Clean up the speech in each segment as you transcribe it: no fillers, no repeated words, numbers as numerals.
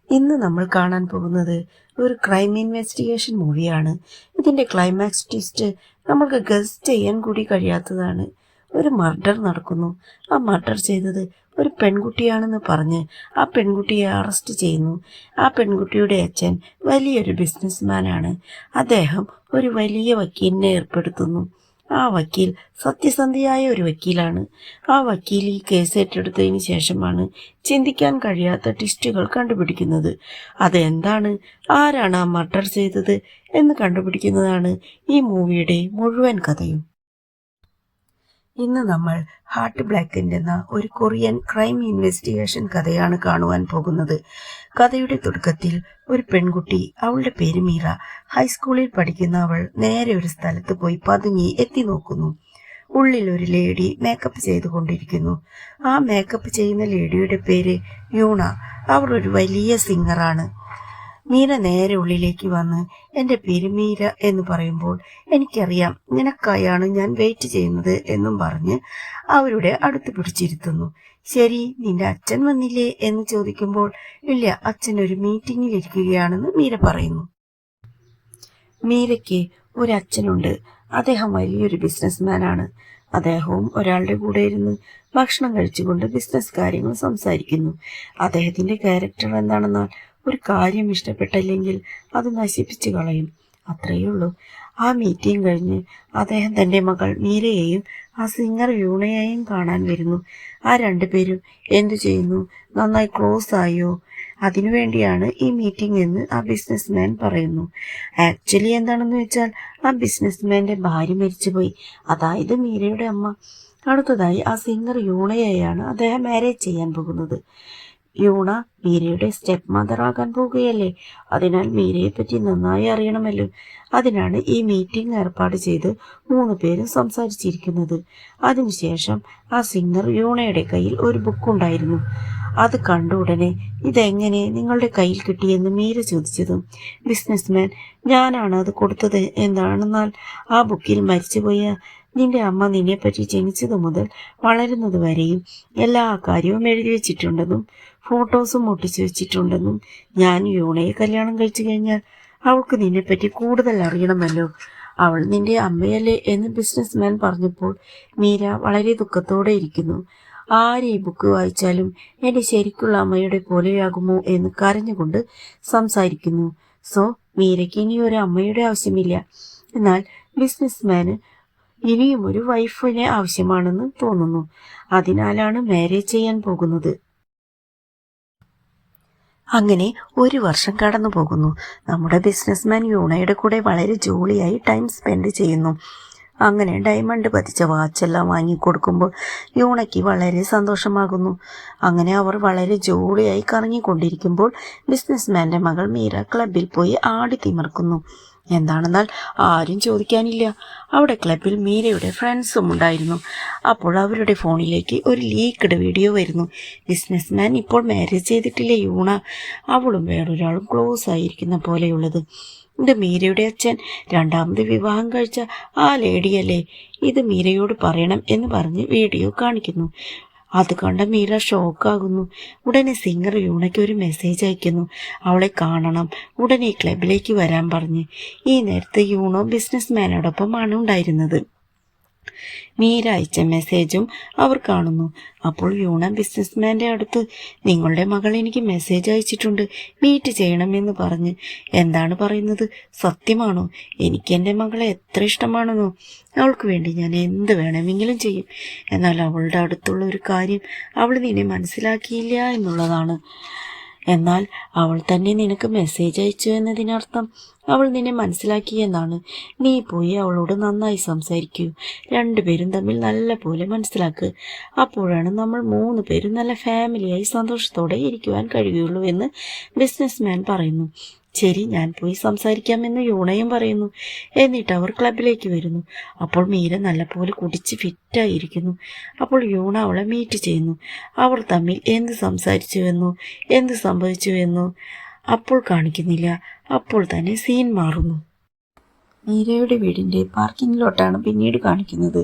ഇന്ന് നമ്മൾ കാണാൻ പോകുന്നത് ഒരു ക്രൈം ഇൻവെസ്റ്റിഗേഷൻ മൂവിയാണ്. ഇതിന്റെ ക്ലൈമാക്സ് ട്വിസ്റ്റ് നമ്മൾക്ക് ഗസ് ചെയ്യാൻ കൂടി കഴിയാത്തതാണ്. ഒരു മർഡർ നടക്കുന്നു. ആ മർഡർ ചെയ്തത് ഒരു പെൺകുട്ടിയാണെന്ന് പറഞ്ഞ് ആ പെൺകുട്ടിയെ അറസ്റ്റ് ചെയ്യുന്നു. ആ പെൺകുട്ടിയുടെ അച്ഛൻ വലിയൊരു ബിസിനസ്മാനാണ്. അദ്ദേഹം ഒരു വലിയ വക്കീലിനെ ഏർപ്പെടുത്തുന്നു. ആ വക്കീൽ സത്യസന്ധിയായ ഒരു വക്കീലാണ്. ആ വക്കീൽ ഈ കേസ് ഏറ്റെടുത്തതിന് ശേഷമാണ് ചിന്തിക്കാൻ കഴിയാത്ത ട്വിസ്റ്റുകൾ കണ്ടുപിടിക്കുന്നത്. അതെന്താണ്, ആരാണ് ആ മർഡർ ചെയ്തത് എന്ന് കണ്ടുപിടിക്കുന്നതാണ് ഈ മൂവിയുടെ മുഴുവൻ കഥയും. ഇന്ന് നമ്മൾ ഹാർട്ട് ബ്ലാക്കൻഡ് എന്ന ഒരു കൊറിയൻ ക്രൈം ഇൻവെസ്റ്റിഗേഷൻ കഥയാണ് കാണുവാൻ പോകുന്നത്. കഥയുടെ തുടക്കത്തിൽ ഒരു പെൺകുട്ടി, അവളുടെ പേര് മീറ, ഹൈസ്കൂളിൽ പഠിക്കുന്ന അവൾ നേരെ ഒരു സ്ഥലത്ത് പോയി പതുങ്ങി എത്തി നോക്കുന്നു. ഉള്ളിൽ ഒരു ലേഡി മേക്കപ്പ് ചെയ്തുകൊണ്ടിരിക്കുന്നു. ആ മേക്കപ്പ് ചെയ്യുന്ന ലേഡിയുടെ പേര് യൂണ. അവൾ ഒരു വലിയ സിംഗറാണ്. മീര നേരെ ഉള്ളിലേക്ക് വന്ന് എൻ്റെ പേര് മീര എന്ന് പറയുമ്പോൾ, എനിക്കറിയാം നിനക്കായാണ് ഞാൻ വെയിറ്റ് ചെയ്യുന്നത് എന്നും പറഞ്ഞ് അവരുടെ അടുത്ത് പിടിച്ചിരുത്തുന്നു. ശരി, നിന്റെ അച്ഛൻ വന്നില്ലേ എന്ന് ചോദിക്കുമ്പോൾ, ഇല്ല, അച്ഛൻ ഒരു മീറ്റിംഗിൽ ഇരിക്കുകയാണെന്ന് മീര പറയുന്നു. മീരയ്ക്ക് ഒരു അച്ഛനുണ്ട്. അദ്ദേഹം വലിയൊരു ബിസിനസ്മാനാണ്. അദ്ദേഹവും ഒരാളുടെ കൂടെ ഇരുന്ന് ഭക്ഷണം കഴിച്ചുകൊണ്ട് ബിസിനസ് കാര്യങ്ങൾ സംസാരിക്കുന്നു. അദ്ദേഹത്തിന്റെ ക്യാരക്ടർ എന്താണെന്നാൽ, ഒരു കാര്യം ഇഷ്ടപ്പെട്ടില്ലെങ്കിൽ അത് നശിപ്പിച്ചു കളയും, അത്രയേ ഉള്ളൂ. ആ മീറ്റിംഗ് കഴിഞ്ഞ് അദ്ദേഹം തന്റെ മകൾ മീരയെയും ആ സിംഗർ യൂണയെയും കാണാൻ വരുന്നു. ആ രണ്ടുപേരും എന്തു ചെയ്യുന്നു, നന്നായി ക്ലോസ് ആയോ, അതിനുവേണ്ടിയാണ് ഈ മീറ്റിംഗ് എന്ന് ആ ബിസിനസ്മാൻ പറയുന്നു. ആക്ച്വലി എന്താണെന്ന് വെച്ചാൽ, ആ ബിസിനസ്മാന്റെ ഭാര്യ മരിച്ചുപോയി, അതായത് മീരയുടെ അമ്മ. അടുത്തതായി ആ സിംഗർ യൂണയെയാണ് അദ്ദേഹം മാരേജ് ചെയ്യാൻ പോകുന്നത്. യൂണ മീരയുടെ സ്റ്റെപ്പ് മദർ ആകാൻ പോകുകയല്ലേ, അതിനാൽ മീരയെ പറ്റി നന്നായി അറിയണമല്ലോ. അതിനാണ് ഈ മീറ്റിംഗ് ഏർപ്പാട് ചെയ്ത് 3 പേരും സംസാരിച്ചിരിക്കുന്നത്. അതിനുശേഷം ആ സിംഗർ യൂണയുടെ കയ്യിൽ ഒരു ബുക്കുണ്ടായിരുന്നു. അത് കണ്ട ഉടനെ, ഇതെങ്ങനെ നിങ്ങളുടെ കയ്യിൽ കിട്ടിയെന്ന് മീര ചോദിച്ചതും ബിസിനസ്മാൻ, ഞാനാണ് അത് കൊടുത്തത്. എന്താണെന്നാൽ, ആ ബുക്കിൽ മരിച്ചുപോയ നിന്റെ അമ്മ നിന്നെപ്പറ്റി ജനിച്ചതു മുതൽ വളരുന്നത് വരെയും എല്ലാ കാര്യവും എഴുതി വെച്ചിട്ടുണ്ടെന്നും ഫോട്ടോസും ഒട്ടിച്ചു വെച്ചിട്ടുണ്ടെന്നും, ഞാൻ യൂണയെ കല്യാണം കഴിച്ചു കഴിഞ്ഞാൽ അവൾക്ക് നിന്നെപ്പറ്റി കൂടുതൽ അറിയണമല്ലോ, അവൾ നിന്റെ അമ്മയല്ലേ എന്ന് ബിസിനസ്മാൻ പറഞ്ഞപ്പോൾ മീര വളരെ ദുഃഖത്തോടെ ഇരിക്കുന്നു. ആര് ഈ ബുക്ക് വായിച്ചാലും എൻ്റെ ശരിക്കുള്ള അമ്മയുടെ പോലെയാകുമോ എന്ന് കരഞ്ഞുകൊണ്ട് സംസാരിക്കുന്നു. സോ മീരയ്ക്ക് ഇനി ഒരു അമ്മയുടെ ആവശ്യമില്ല. എന്നാൽ ബിസിനസ്മാന് ഇനിയും ഒരു വൈഫിനെ ആവശ്യമാണെന്ന് തോന്നുന്നു. അതിനാലാണ് മാരേജ് ചെയ്യാൻ പോകുന്നത്. അങ്ങനെ 1 വർഷം കടന്നു പോകുന്നു. നമ്മുടെ ബിസിനസ്മാൻ യൂണയുടെ കൂടെ വളരെ ജോളിയായി ടൈം സ്പെൻഡ് ചെയ്യുന്നു. അങ്ങനെ ഡയമണ്ട് പതിച്ച വാച്ചെല്ലാം വാങ്ങിക്കൊടുക്കുമ്പോൾ യൂണയ്ക്ക് വളരെ സന്തോഷമാകുന്നു. അങ്ങനെ അവർ വളരെ ജോളിയായി കറങ്ങിക്കൊണ്ടിരിക്കുമ്പോൾ ബിസിനസ്മാന്റെ മകൾ മീര ക്ലബിൽ പോയി ആടി തിമിർക്കുന്നു. എന്താണെന്നാൽ, ആരും ചോദിക്കാനില്ല, അവിടെ ക്ലബിൽ മീരയുടെ ഫ്രണ്ട്സും ഉണ്ടായിരുന്നു. അപ്പോൾ അവരുടെ ഫോണിലേക്ക് ഒരു ലീക്ക്ഡ് വീഡിയോ വരുന്നു. ബിസിനസ്മാൻ ഇപ്പോൾ മാരേജ് ചെയ്തിട്ടില്ലേ യൂണ, അവളും വേറൊരാളും ക്ലോസ് ആയിരിക്കുന്ന പോലെയുള്ളത്. ഇത് മീരയുടെ അച്ഛൻ 2ാമത് വിവാഹം കഴിച്ച ആ ലേഡിയല്ലേ, ഇത് മീരയോട് പറയണം എന്ന് പറഞ്ഞ് വീഡിയോ കാണിക്കുന്നു. അത് കണ്ട മീര ഷോക്കാകുന്നു. ഉടനെ സിംഗർ യൂണയ്ക്ക് ഒരു മെസ്സേജ് അയക്കുന്നു, അവളെ കാണണം, ഉടനെ ക്ലബിലേക്ക് വരാൻ പറഞ്ഞ്. ഈ നേരത്തെ യൂണോ ബിസിനസ്മാനോടൊപ്പമാണ് ഉണ്ടായിരുന്നത്. മീര അയച്ച മെസ്സേജും അവർ കാണുന്നു. അപ്പോൾ യൂണ ബിസിനസ്മാന്റെ അടുത്ത്, നിങ്ങളുടെ മകൾ എനിക്ക് മെസ്സേജ് അയച്ചിട്ടുണ്ട്, മീറ്റ് ചെയ്യണമെന്ന് പറഞ്ഞ്. എന്താണ് പറയുന്നത്, സത്യമാണോ? എനിക്ക് എൻ്റെ മകളെ എത്ര ഇഷ്ടമാണെന്നോ, അവൾക്ക് വേണ്ടി ഞാൻ എന്ത് വേണമെങ്കിലും ചെയ്യും. എന്നാൽ അവളുടെ അടുത്തുള്ള ഒരു കാര്യം, അവൾ നിന്നെ മനസ്സിലാക്കിയില്ല എന്നുള്ളതാണ്. എന്നാൽ അവൾ തന്നെ നിനക്ക് മെസ്സേജ് അയച്ചു എന്നതിനർത്ഥം അവൾ നിന്നെ മനസ്സിലാക്കി എന്നാണ്. നീ പോയി അവളോട് നന്നായി സംസാരിക്കൂ, 2 പേരും തമ്മിൽ നല്ല പോലെ മനസ്സിലാക്കുക. അപ്പോഴാണ് നമ്മൾ 3 പേരും നല്ല ഫാമിലിയായി സന്തോഷത്തോടെ ഇരിക്കുവാൻ കഴിയുള്ളൂ എന്ന് ബിസിനസ്മാൻ പറയുന്നു. ശരി, ഞാൻ പോയി സംസാരിക്കാമെന്ന് യൂണയും പറയുന്നു. എന്നിട്ട് അവർ ക്ലബിലേക്ക് വരുന്നു. അപ്പോൾ മീര നല്ലപോലെ കുടിച്ച് ഫിറ്റായിരിക്കുന്നു. അപ്പോൾ യൂണ അവളെ മീറ്റ് ചെയ്യുന്നു. അവർ തമ്മിൽ എന്ത് സംസാരിച്ചുവെന്നോ എന്ത് സംഭവിച്ചുവെന്നോ അപ്പോൾ കാണിക്കുന്നില്ല. അപ്പോൾ തന്നെ സീൻ മാറുന്നു. മീരയുടെ വീടിൻ്റെ പാർക്കിങ്ങിലോട്ടാണ് പിന്നീട് കാണിക്കുന്നത്.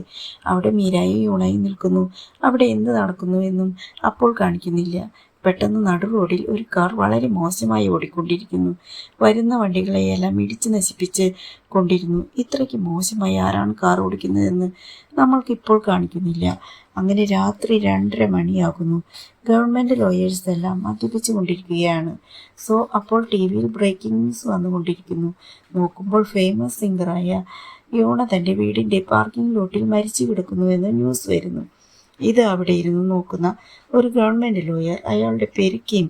അവിടെ മീരയും യൂണയും നിൽക്കുന്നു. അവിടെ എന്ത് നടക്കുന്നുവെന്നും അപ്പോൾ കാണിക്കുന്നില്ല. പെട്ടെന്ന് നടു റോഡിൽ ഒരു കാർ വളരെ മോശമായി ഓടിക്കൊണ്ടിരിക്കുന്നു. വരുന്ന വണ്ടികളെയെല്ലാം ഇടിച്ചു നശിപ്പിച്ച് കൊണ്ടിരുന്നു. ഇത്രയ്ക്ക് മോശമായി ആരാണ് കാർ ഓടിക്കുന്നതെന്ന് നമ്മൾക്കിപ്പോൾ കാണിക്കുന്നില്ല. അങ്ങനെ രാത്രി 2:30 മണിയാകുന്നു. ഗവൺമെൻറ് ലോയേഴ്സ് എല്ലാം മദ്യപിച്ചു കൊണ്ടിരിക്കുകയാണ്. അപ്പോൾ ടി വിയിൽ ബ്രേക്കിംഗ് ന്യൂസ് വന്നുകൊണ്ടിരിക്കുന്നു. നോക്കുമ്പോൾ ഫേമസ് സിംഗറായ യോണ തൻ്റെ വീടിൻ്റെ പാർക്കിംഗ് ലോട്ടിൽ മരിച്ചു കിടക്കുന്നുവെന്ന് ന്യൂസ് വരുന്നു. ഇത് അവിടെ ഇരുന്ന് നോക്കുന്ന ഒരു ഗവൺമെൻറ് ലോയർ, അയാളുടെ പേര് കിം.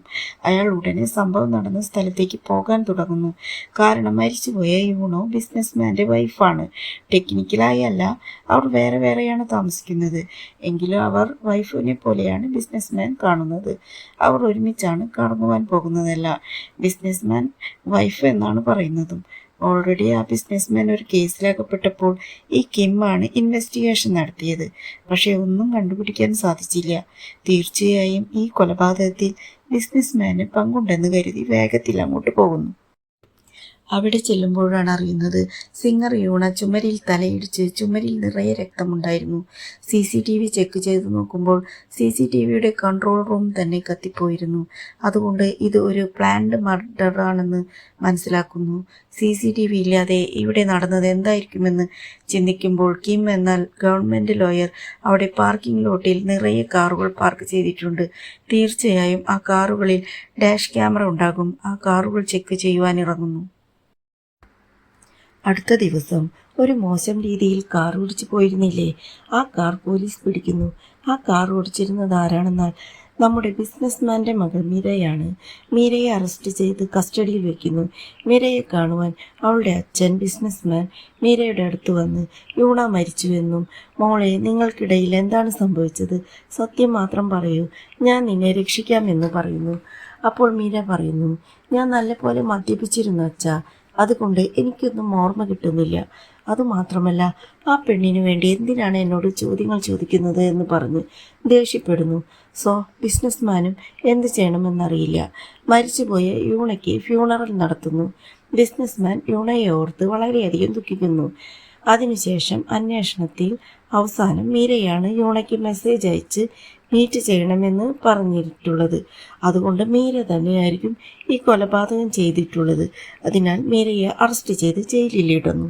അയാൾ ഉടനെ സംഭവം നടന്ന സ്ഥലത്തേക്ക് പോകാൻ തുടങ്ങുന്നു. കാരണം മരിച്ചുപോയ യൂണോ ബിസിനസ്മാൻ്റെ വൈഫാണ്. ടെക്നിക്കലായി അല്ല, അവർ വേറെ വേറെയാണ് താമസിക്കുന്നത്. എങ്കിലും അവർ വൈഫിനെ പോലെയാണ് ബിസിനസ്മാൻ കാണുന്നത്. അവർ ഒരുമിച്ചാണ് കറങ്ങുവാൻ പോകുന്നതല്ല. ബിസിനസ്മാൻ വൈഫ് എന്നാണ് പറയുന്നതും. ഓൾറെഡി ആ ബിസിനസ്മാൻ ഒരു കേസിലകപ്പെട്ടപ്പോൾ ഈ കിമ്മാണ് ഇൻവെസ്റ്റിഗേഷൻ നടത്തിയത്. പക്ഷേ ഒന്നും കണ്ടുപിടിക്കാൻ സാധിച്ചില്ല. തീർച്ചയായും ഈ കൊലപാതകത്തിൽ ബിസിനസ്മാന് പങ്കുണ്ടെന്ന് കരുതി വേഗത്തിൽ അങ്ങോട്ട് പോകുന്നു. അവിടെ ചെല്ലുമ്പോഴാണ് അറിയുന്നത് സിംഗർ യൂണ ചുമരിൽ തലയിടിച്ച് ചുമരിൽ നിറയെ രക്തമുണ്ടായിരുന്നു. CCTV ചെക്ക് ചെയ്ത് നോക്കുമ്പോൾ CCTVയുടെ കൺട്രോൾ റൂം തന്നെ കത്തിപ്പോയിരുന്നു. അതുകൊണ്ട് ഇത് ഒരു പ്ലാൻഡ് മർഡറാണെന്ന് മനസ്സിലാക്കുന്നു. CCTV ഇല്ലാതെ ഇവിടെ നടന്നത് എന്തായിരിക്കുമെന്ന് ചിന്തിക്കുമ്പോൾ കിം എന്നാൽ ഗവൺമെൻറ് ലോയർ അവിടെ പാർക്കിംഗ് ലോട്ടിൽ നിറയെ കാറുകൾ പാർക്ക് ചെയ്തിട്ടുണ്ട്. തീർച്ചയായും ആ കാറുകളിൽ ഡാഷ് ക്യാമറ ഉണ്ടാകും. ആ കാറുകൾ ചെക്ക് ചെയ്യുവാൻ ഇറങ്ങുന്നു. അടുത്ത ദിവസം ഒരു മോശം രീതിയിൽ കാർ ഓടിച്ചു പോയിരുന്നില്ലേ? ആ കാർ പോലീസ് പിടിക്കുന്നു. ആ കാർ ഓടിച്ചിരുന്നത് ആരാണെന്നാൽ നമ്മുടെ ബിസിനസ്മാൻ്റെ മകൾ മീരയാണ്. മീരയെ അറസ്റ്റ് ചെയ്ത് കസ്റ്റഡിയിൽ വയ്ക്കുന്നു. മീരയെ കാണുവാൻ അവളുടെ അച്ഛൻ ബിസിനസ്മാൻ മീരയുടെ അടുത്ത് വന്ന് യൂണ മരിച്ചുവെന്നും മോളെ നിങ്ങൾക്കിടയിൽ എന്താണ് സംഭവിച്ചത്, സത്യം മാത്രം പറയൂ, ഞാൻ നിന്നെ രക്ഷിക്കാമെന്ന് പറയുന്നു. അപ്പോൾ മീര പറയുന്നു, ഞാൻ നല്ലപോലെ മദ്യപിച്ചിരുന്നു അച്ഛാ, അതുകൊണ്ട് എനിക്കൊന്നും ഓർമ്മ കിട്ടുന്നില്ല. അതുമാത്രമല്ല ആ പെണ്ണിനു വേണ്ടി എന്തിനാണ് എന്നോട് ചോദ്യങ്ങൾ ചോദിക്കുന്നത് എന്ന് പറഞ്ഞ് ദേഷ്യപ്പെടുന്നു. ബിസിനസ്മാനും എന്ത് ചെയ്യണമെന്നറിയില്ല. മരിച്ചുപോയ യൂണയ്ക്ക് ഫ്യൂണറൽ നടത്തുന്നു. ബിസിനസ്മാൻ യൂണയെ ഓർത്ത് വളരെയധികം ദുഃഖിക്കുന്നു. അതിനുശേഷം അന്വേഷണത്തിൽ അവസാനം മീരയാണ് യൂണയ്ക്ക് മെസ്സേജ് അയച്ച് മീറ്റ് ചെയ്യണമെന്ന് പറഞ്ഞിട്ടുള്ളത്. അതുകൊണ്ട് മീര തന്നെയായിരിക്കും ഈ കൊലപാതകം ചെയ്തിട്ടുള്ളത്. അതിനാൽ മീരയെ അറസ്റ്റ് ചെയ്ത് ജയിലിലിടുന്നു.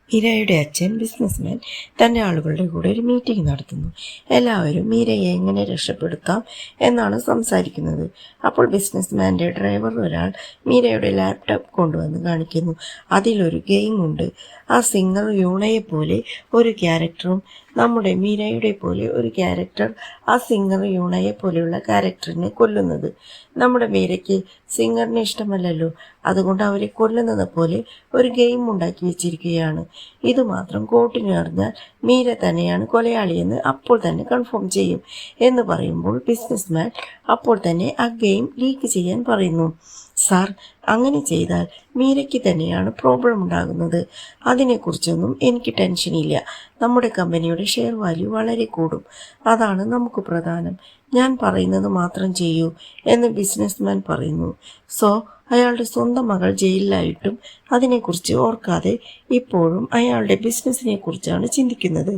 മീരയുടെ അച്ഛൻ ബിസിനസ്മാൻ തൻ്റെ ആളുകളുടെ കൂടെ ഒരു മീറ്റിംഗ് നടത്തുന്നു. എല്ലാവരും മീരയെ എങ്ങനെ രക്ഷപ്പെടുത്താം എന്നാണ് സംസാരിക്കുന്നത്. അപ്പോൾ ബിസിനസ്മാൻ്റെ ഡ്രൈവർ ഒരാൾ മീരയുടെ ലാപ്ടോപ്പ് കൊണ്ടുവന്ന് കാണിക്കുന്നു. അതിലൊരു ഗെയിം ഉണ്ട്. ആ സിംഗർ യൂണയെ പോലെ ഒരു ക്യാരക്ടറും നമ്മുടെ മീരയുടെ പോലെ ഒരു ക്യാരക്ടർ ആ സിംഗർ യൂണയെ പോലെയുള്ള ക്യാരക്ടറിനെ കൊല്ലുന്നത്. നമ്മുടെ മീരയ്ക്ക് സിംഗറിനെ ഇഷ്ടമല്ലല്ലോ, അതുകൊണ്ട് അവരെ കൊല്ലുന്നത് പോലെ ഒരു ഗെയിം ഉണ്ടാക്കി വെച്ചിരിക്കുകയാണ്. ഇതുമാത്രം കോർട്ടിന് അറിഞ്ഞാൽ മീര തന്നെയാണ് കൊലയാളിയെന്ന് അപ്പോൾ തന്നെ കൺഫേം ചെയ്യും എന്ന് പറയുമ്പോൾ ബിസിനസ്മാൻ അപ്പോൾ തന്നെ ആ ഗെയിം ലീക്ക് ചെയ്യാൻ പറയുന്നു. സാർ, അങ്ങനെ ചെയ്താൽ മീരയ്ക്ക് തന്നെയാണ് പ്രോബ്ലം ഉണ്ടാകുന്നത്. അതിനെക്കുറിച്ചൊന്നും എനിക്ക് ടെൻഷനില്ല. നമ്മുടെ കമ്പനിയുടെ ഷെയർ വാല്യൂ വളരെ കൂടും. അതാണ് നമുക്ക് പ്രധാനം. ഞാൻ പറയുന്നത് മാത്രം ചെയ്യൂ എന്ന് ബിസിനസ്മാൻ പറയുന്നു. അയാളുടെ സ്വന്തം മകൾ ജയിലിലായിട്ടും അതിനെക്കുറിച്ച് ഓർക്കാതെ ഇപ്പോഴും അയാളുടെ ബിസിനസ്സിനെ കുറിച്ചാണ് ചിന്തിക്കുന്നത്.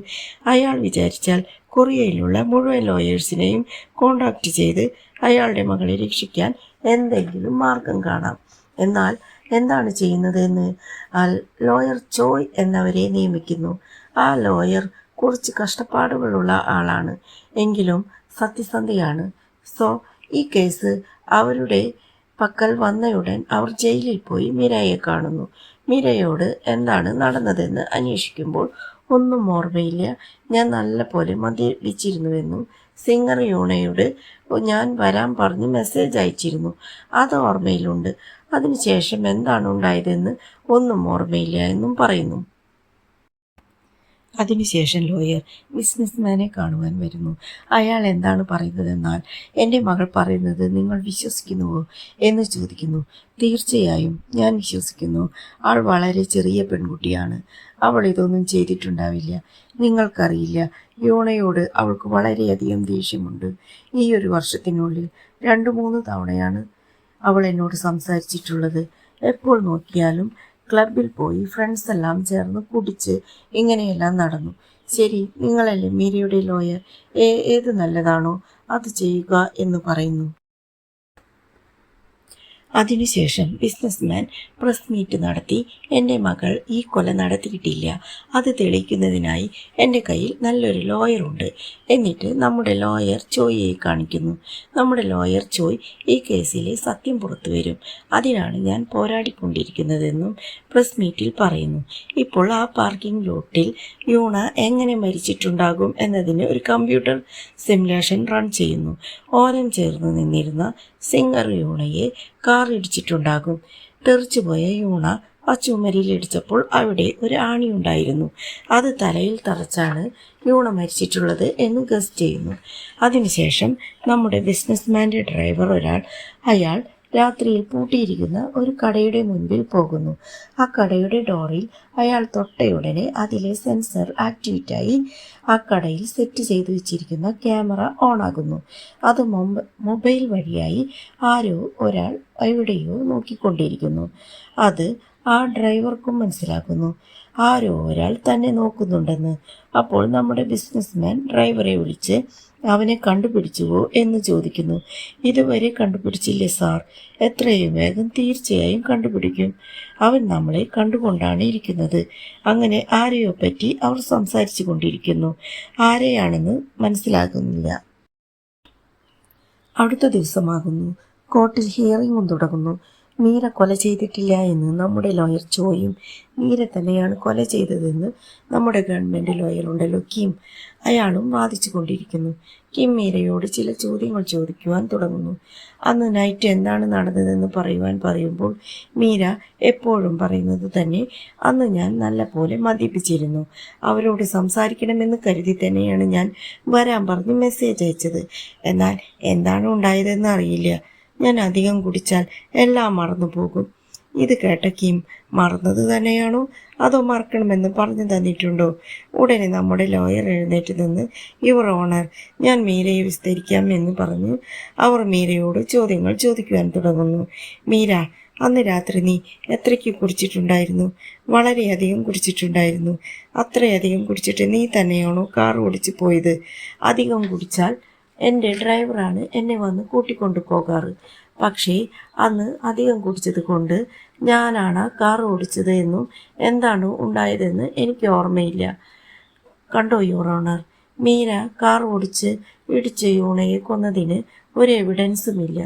അയാൾ വിചാരിച്ചാൽ കൊറിയയിലുള്ള മുഴുവൻ ലോയേഴ്സിനെയും കോണ്ടാക്ട് ചെയ്ത് അയാളുടെ മകളെ രക്ഷിക്കാൻ എന്തെങ്കിലും മാർഗം കാണാം. എന്നാൽ എന്താണ് ചെയ്യുന്നതെന്ന് ലോയർ ചോയ് എന്നവരെ നിയമിക്കുന്നു. ആ ലോയർ കുറച്ച് കഷ്ടപ്പാടുകളുള്ള ആളാണ്, എങ്കിലും സത്യസന്ധയാണ്. ഈ കേസ് അവരുടെ പക്കൽ വന്നയുടൻ അവർ ജയിലിൽ പോയി മീരയെ കാണുന്നു. മീരയോട് എന്താണ് നടന്നതെന്ന് അന്വേഷിക്കുമ്പോൾ ഒന്നും ഓർമ്മയില്ല, ഞാൻ നല്ല പോലെ മദ്യപിച്ചിരുന്നുവെന്നും സിംഗർ യൂണയോട് ഞാൻ വരാൻ പറഞ്ഞ് മെസ്സേജ് അയച്ചിരുന്നു, അത് ഓർമ്മയിലുണ്ട്. അതിനുശേഷം എന്താണ് ഉണ്ടായതെന്ന് ഒന്നും ഓർമ്മയില്ല എന്നും പറയുന്നു. അതിനുശേഷം ലോയർ ബിസിനസ്മാനെ കാണുവാൻ വരുന്നു. അയാൾ എന്താണ് പറയുന്നതെന്നാൽ, എൻ്റെ മകൾ പറയുന്നത് നിങ്ങൾ വിശ്വസിക്കുന്നുവോ എന്ന് ചോദിക്കുന്നു. തീർച്ചയായും ഞാൻ വിശ്വസിക്കുന്നു. അവൾ വളരെ ചെറിയ പെൺകുട്ടിയാണ്. അവൾ ഇതൊന്നും ചെയ്തിട്ടുണ്ടാവില്ല. നിങ്ങൾക്കറിയില്ല, യൂണയോട് അവൾക്ക് വളരെയധികം ദേഷ്യമുണ്ട്. ഈ ഒരു വർഷത്തിനുള്ളിൽ 2-3 തവണയാണ് അവൾ എന്നോട് സംസാരിച്ചിട്ടുള്ളത്. എപ്പോൾ നോക്കിയാലും ക്ലബിൽ പോയി ഫ്രണ്ട്സ് എല്ലാം ചേർന്ന് കുടിച്ച് ഇങ്ങനെയെല്ലാം നടന്നു. ശരി, നിങ്ങളല്ലേ മീരയുടെ ലോയർ, ഏത് നല്ലതാണോ അത് ചെയ്യുക എന്ന് പറയുന്നു. അതിനുശേഷം ബിസിനസ്മാൻ പ്രസ് മീറ്റ് നടത്തി എൻ്റെ മകൾ ഈ കൊല നടത്തിയിട്ടില്ല, അത് തെളിയിക്കുന്നതിനായി എൻ്റെ കയ്യിൽ നല്ലൊരു ലോയറുണ്ട്. എന്നിട്ട് നമ്മുടെ ലോയർ ചോയിയെ കാണിക്കുന്നു. നമ്മുടെ ലോയർ ചോയ് ഈ കേസിലെ സത്യം പുറത്തു വരും, അതിനാണ് ഞാൻ പോരാടിക്കൊണ്ടിരിക്കുന്നതെന്നും പ്രസ് മീറ്റിൽ പറയുന്നു. ഇപ്പോൾ ആ പാർക്കിംഗ് ലോട്ടിൽ യൂണ എങ്ങനെ മരിച്ചിട്ടുണ്ടാകും എന്നതിന് ഒരു കമ്പ്യൂട്ടർ സിമുലേഷൻ റൺ ചെയ്യുന്നു. ഓരം ചേർന്ന് നിന്നിരുന്ന സിംഗർ യൂണയെ കാർ ഇടിച്ചിട്ടുണ്ടാകും. തെറിച്ചുപോയ യൂണ ആ ചുമരിലിടിച്ചപ്പോൾ അവിടെ ഒരു ആണിയുണ്ടായിരുന്നു. അത് തലയിൽ തറച്ചാണ് യൂണ മരിച്ചിട്ടുള്ളത് എന്ന് ഗസ് ചെയ്യുന്നു. അതിനുശേഷം നമ്മുടെ ബിസിനസ്മാൻ്റെ ഡ്രൈവർ അയാൾ രാത്രിയിൽ പൂട്ടിയിരിക്കുന്ന ഒരു കടയുടെ മുൻപിൽ പോകുന്നു. ആ കടയുടെ ഡോറിൽ അയാൾ തൊട്ടയുടനെ അതിലെ സെൻസർ ആക്ടിവേറ്റായി ആ കടയിൽ സെറ്റ് ചെയ്തു വെച്ചിരിക്കുന്ന ക്യാമറ ഓണാകുന്നു. അത് മൊബൈൽ വഴിയായി ആരോ ഒരാൾ എവിടെയോ നോക്കിക്കൊണ്ടിരിക്കുന്നു. അത് ആ ഡ്രൈവർക്കും മനസ്സിലാക്കുന്നു, ആരോ ഒരാൾ തന്നെ നോക്കുന്നുണ്ടെന്ന്. അപ്പോൾ നമ്മുടെ ബിസിനസ്മാൻ ഡ്രൈവറെ വിളിച്ച് അവനെ കണ്ടുപിടിച്ചുവോ എന്ന് ചോദിക്കുന്നു. ഇതുവരെ കണ്ടുപിടിച്ചില്ലേ സാർ, എത്രയും വേഗം തീർച്ചയായും കണ്ടുപിടിക്കും. അവൻ നമ്മളെ കണ്ടുകൊണ്ടാണ് ഇരിക്കുന്നത്. അങ്ങനെ ആരെയോ പറ്റി അവർ സംസാരിച്ചു കൊണ്ടിരിക്കുന്നു. ആരെയാണെന്ന് മനസ്സിലാകുന്നില്ല. അടുത്ത ദിവസമാകുന്നു. കോർട്ടിൽ ഹിയറിംഗും തുടങ്ങുന്നു. മീര കൊല ചെയ്തിട്ടില്ല എന്ന് നമ്മുടെ ലോയർ ചോയും മീര തന്നെയാണ് കൊല ചെയ്തതെന്ന് നമ്മുടെ ഗവൺമെൻറ് ലോയറുണ്ടല്ലോ കിം, അയാളും വാദിച്ചു കൊണ്ടിരിക്കുന്നു. കിം മീരയോട് ചില ചോദ്യങ്ങൾ ചോദിക്കുവാൻ തുടങ്ങുന്നു. അന്ന് നൈറ്റ് എന്താണ് നടന്നതെന്ന് പറയുമ്പോൾ മീര എപ്പോഴും പറയുന്നത് തന്നെ, അന്ന് ഞാൻ നല്ല പോലെ മദ്യപിച്ചിരുന്നു. അവരോട് സംസാരിക്കണമെന്ന് കരുതി തന്നെയാണ് ഞാൻ വരാൻ പറഞ്ഞ് മെസ്സേജ് അയച്ചത്. എന്നാൽ എന്താണ് ഉണ്ടായതെന്ന് അറിയില്ല. ഞാൻ അധികം കുടിച്ചാൽ എല്ലാം മറന്നു പോകും. ഇത് കേട്ട കിം, മറന്നത് തന്നെയാണോ അതോ മറക്കണമെന്ന് പറഞ്ഞു തന്നിട്ടുണ്ടോ? ഉടനെ നമ്മുടെ ലോയർ എഴുന്നേറ്റ് നിന്ന്, യുവർ ഓണർ, ഞാൻ മീരയെ വിസ്തരിക്കാം എന്ന് പറഞ്ഞ് അവർ മീരയോട് ചോദ്യങ്ങൾ ചോദിക്കുവാൻ തുടങ്ങുന്നു. മീര, അന്ന് രാത്രി നീ എത്രയ്ക്ക് കുടിച്ചിട്ടുണ്ടായിരുന്നു? വളരെയധികം കുടിച്ചിട്ടുണ്ടായിരുന്നു. അത്രയധികം കുടിച്ചിട്ട് നീ തന്നെയാണോ കാർ ഓടിച്ചു പോയത്? അധികം കുടിച്ചാൽ എൻ്റെ ഡ്രൈവറാണ് എന്നെ വന്ന് കൂട്ടിക്കൊണ്ടു പോകാറ്. പക്ഷേ അന്ന് അധികം കുടിച്ചത് കൊണ്ട് ഞാനാണ് കാർ ഓടിച്ചത് എന്നും എന്താണ് ഉണ്ടായതെന്ന് എനിക്ക് ഓർമ്മയില്ല. കണ്ടോ യുവർ ഓണർ, മീര കാർ ഓടിച്ച് ഇടിച്ച് യൂണയെ കൊന്നതിന് ഒരു എവിഡൻസുമില്ല.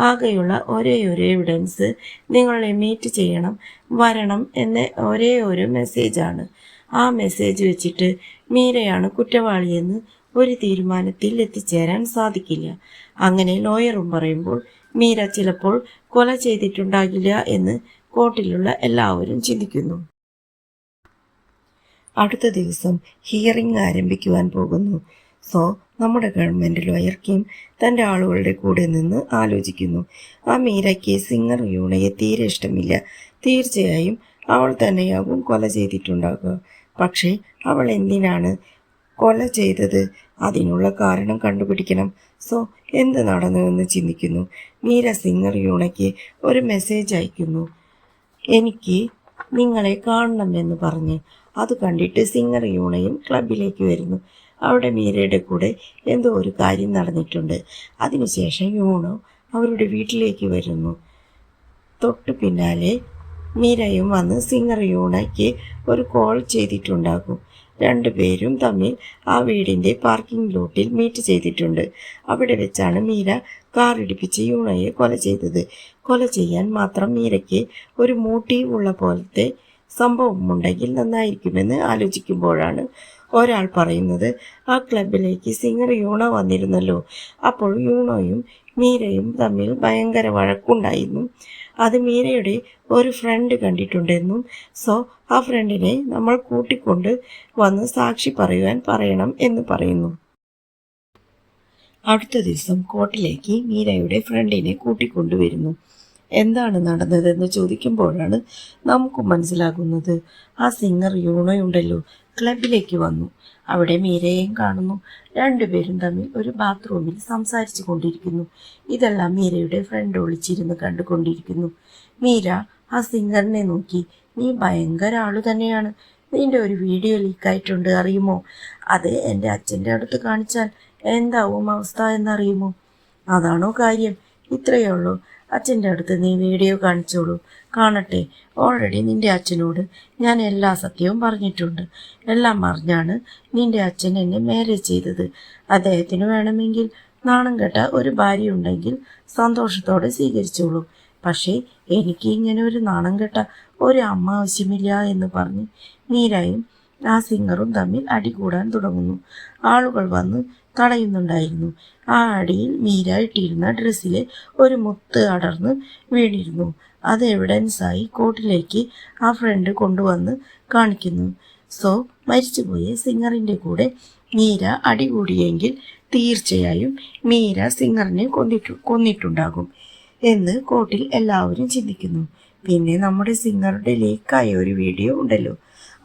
ആകെയുള്ള ഒരേ ഒരു എവിഡൻസ് നിങ്ങളെ മീറ്റ് ചെയ്യണം, വരണം എന്ന ഒരേ ഒരു മെസ്സേജാണ്. ആ മെസ്സേജ് വെച്ചിട്ട് മീരയാണ് കുറ്റവാളിയെന്ന് ഒരു തീരുമാനത്തിൽ എത്തിച്ചേരാൻ സാധിക്കില്ല. അങ്ങനെ ലോയറും പറയുമ്പോൾ മീര ചിലപ്പോൾ കൊല ചെയ്തിട്ടുണ്ടാകില്ല എന്ന് കോർട്ടിലുള്ള എല്ലാവരും ചിന്തിക്കുന്നു. അടുത്ത ദിവസം ഹിയറിംഗ് ആരംഭിക്കുവാൻ പോകുന്നു. സോ നമ്മുടെ ഗവൺമെൻറ് ലോയർ കിം തൻ്റെ ആളുകളുടെ കൂടെ നിന്ന് ആലോചിക്കുന്നു. ആ മീരയ്ക്ക് സിംഗർ യൂണയെ തീരെ ഇഷ്ടമില്ല. തീർച്ചയായും അവൾ തന്നെയാകും കൊല ചെയ്തിട്ടുണ്ടാകുക. പക്ഷേ അവൾ എന്തിനാണ് കൊല ചെയ്തത്? അതിനുള്ള കാരണം കണ്ടുപിടിക്കണം. സോ എന്ത് നടന്നുവെന്ന് ചിന്തിക്കുന്നു. മീര സിംഗർ യൂണയ്ക്ക് ഒരു മെസ്സേജ് അയക്കുന്നു, എനിക്ക് നിങ്ങളെ കാണണമെന്ന് പറഞ്ഞ്. അത് കണ്ടിട്ട് സിംഗർ യൂണയും ക്ലബിലേക്ക് വരുന്നു. അവിടെ മീരയുടെ കൂടെ എന്തോ ഒരു കാര്യം നടന്നിട്ടുണ്ട്. അതിനുശേഷം യൂണോ അവരുടെ വീട്ടിലേക്ക് വരുന്നു. തൊട്ടു പിന്നാലെ മീരയും വന്ന് സിംഗർ യൂണയ്ക്ക് ഒരു കോൾ ചെയ്തിട്ടുണ്ടാകും. രണ്ടുപേരും തമ്മിൽ ആ വീടിൻ്റെ പാർക്കിംഗ് ലോട്ടിൽ മീറ്റ് ചെയ്തിട്ടുണ്ട്. അവിടെ വെച്ചാണ് മീര കാർ ഇടിപ്പിച്ച് യൂണയെ കൊല ചെയ്തത്. കൊല ചെയ്യാൻ മാത്രം മീരയ്ക്ക് ഒരു മോട്ടീവ് ഉള്ള പോലത്തെ സംഭവമുണ്ടെങ്കിൽ നന്നായിരിക്കുമെന്ന് ആലോചിക്കുമ്പോഴാണ് ഒരാൾ പറയുന്നത്, ആ ക്ലബിലേക്ക് സിംഗർ യൂണ വന്നിരുന്നല്ലോ. അപ്പോൾ യൂണോയും മീരയും തമ്മിൽ ഭയങ്കര വഴക്കുണ്ടായിരുന്നു. അത് മീരയുടെ ഒരു ഫ്രണ്ട് കണ്ടിട്ടുണ്ടെന്നും സോ ആ ഫ്രണ്ടിനെ നമ്മൾ കൂട്ടിക്കൊണ്ട് വന്ന് സാക്ഷി പറയണം എന്ന് പറയുന്നു. അടുത്ത ദിവസം കോർട്ടിലേക്ക് മീരയുടെ ഫ്രണ്ടിനെ കൂട്ടിക്കൊണ്ടുവരുന്നു. എന്താണ് നടന്നതെന്ന് ചോദിക്കുമ്പോഴാണ് നമുക്ക് മനസ്സിലാകുന്നത്, ആ സിംഗർ യൂണയുണ്ടല്ലോ ക്ലബിലേക്ക് വന്നു. അവിടെ മീരയെയും കാണുന്നു. രണ്ടുപേരും തമ്മിൽ ഒരു ബാത്റൂമിൽ സംസാരിച്ചു കൊണ്ടിരിക്കുന്നു. ഇതെല്ലാം മീരയുടെ ഫ്രണ്ട് ഒളിച്ചിരുന്ന് കണ്ടുകൊണ്ടിരിക്കുന്നു. മീര ആ സിംഗറിനെ നോക്കി, നീ ഭയങ്കര ആളു തന്നെയാണ്. നിന്റെ ഒരു വീഡിയോ ലീക്കായിട്ടുണ്ട് അറിയുമോ? അത് എൻ്റെ അച്ഛൻ്റെ അടുത്ത് കാണിച്ചാൽ എന്താവും അവസ്ഥ എന്നറിയുമോ? അതാണോ കാര്യം? ഇത്രയേ ഉള്ളൂ. അച്ഛൻ്റെ അടുത്ത് നീ വീഡിയോ കാണിച്ചോളൂ, കാണട്ടെ. ഓൾറെഡി നിന്റെ അച്ഛനോട് ഞാൻ എല്ലാ സത്യവും പറഞ്ഞിട്ടുണ്ട്. എല്ലാം അറിഞ്ഞാണ് നിന്റെ അച്ഛൻ എന്നെ മാരേജ് ചെയ്തത്. അദ്ദേഹത്തിന് വേണമെങ്കിൽ നാണം കെട്ട ഒരു ഭാര്യ ഉണ്ടെങ്കിൽ സന്തോഷത്തോടെ സ്വീകരിച്ചോളൂ. പക്ഷേ എനിക്ക് ഇങ്ങനെ ഒരു നാണം കെട്ട ഒരു അമ്മ ആവശ്യമില്ല എന്ന് പറഞ്ഞ് മീരയും ആ സിംഗറും തമ്മിൽ അടികൂടാൻ തുടങ്ങുന്നു. ആളുകൾ വന്ന് തടയുന്നുണ്ടായിരുന്നു. ആ അടിയിൽ മീര ഇട്ടിരുന്ന ഡ്രസ്സിലെ ഒരു മുത്ത് അടർന്ന് വീണിരുന്നു. അത് എവിഡൻസായി കോർട്ടിലേക്ക് ആ ഫ്രണ്ട് കൊണ്ടുവന്ന് കാണിക്കുന്നു. സോ മരിച്ചുപോയ സിംഗറിൻ്റെ കൂടെ മീര അടികൂടിയെങ്കിൽ തീർച്ചയായും മീര സിംഗറിനെ കൊന്നിട്ടുണ്ടാകും എന്ന് കോർട്ടിൽ എല്ലാവരും ചിന്തിക്കുന്നു. പിന്നെ നമ്മുടെ സിംഗറുടെ ലീക്കായ ഒരു വീഡിയോ ഉണ്ടല്ലോ,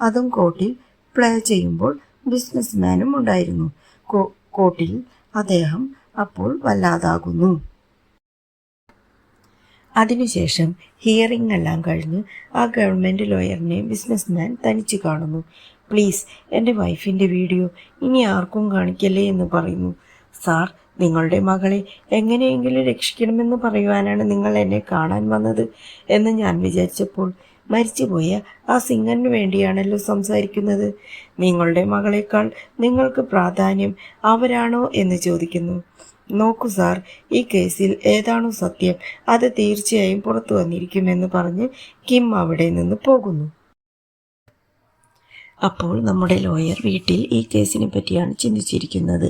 അതും കോർട്ടിൽ പ്ലേ ചെയ്യുമ്പോൾ ബിസിനസ്മാനും ഉണ്ടായിരുന്നു. കോർട്ടിൽ അദ്ദേഹം അപ്പോൾ വല്ലാതാകുന്നു. അതിനുശേഷം ഹിയറിംഗ് എല്ലാം കഴിഞ്ഞ് ആ ഗവൺമെൻറ് ലോയറിനെ ബിസിനസ്മാൻ തനിച്ച് കാണുന്നു. പ്ലീസ് എൻ്റെ വൈഫിൻ്റെ വീഡിയോ ഇനി ആർക്കും കാണിക്കല്ലേ എന്ന് പറയുന്നു. സാർ, നിങ്ങളുടെ മകളെ എങ്ങനെയെങ്കിലും രക്ഷിക്കണമെന്ന് പറയുവാനാണ് നിങ്ങൾ എന്നെ കാണാൻ വന്നത് എന്ന് ഞാൻ വിചാരിച്ചപ്പോൾ മരിച്ചുപോയ ആ സിംഗറിന് വേണ്ടിയാണല്ലോ സംസാരിക്കുന്നത്. നിങ്ങളുടെ മകളെക്കാൾ നിങ്ങൾക്ക് പ്രാധാന്യം അവരാണോ എന്ന് ചോദിക്കുന്നു. നോക്കൂ സാർ, ഈ കേസിൽ ഏതാണോ സത്യം അത് തീർച്ചയായും പുറത്തു വന്നിരിക്കുമെന്ന് പറഞ്ഞ് കിം അവിടെ നിന്ന് പോകുന്നു. അപ്പോൾ നമ്മുടെ ലോയർ വീട്ടിൽ ഈ കേസിനെ പറ്റിയാണ് ചിന്തിച്ചിരിക്കുന്നത്.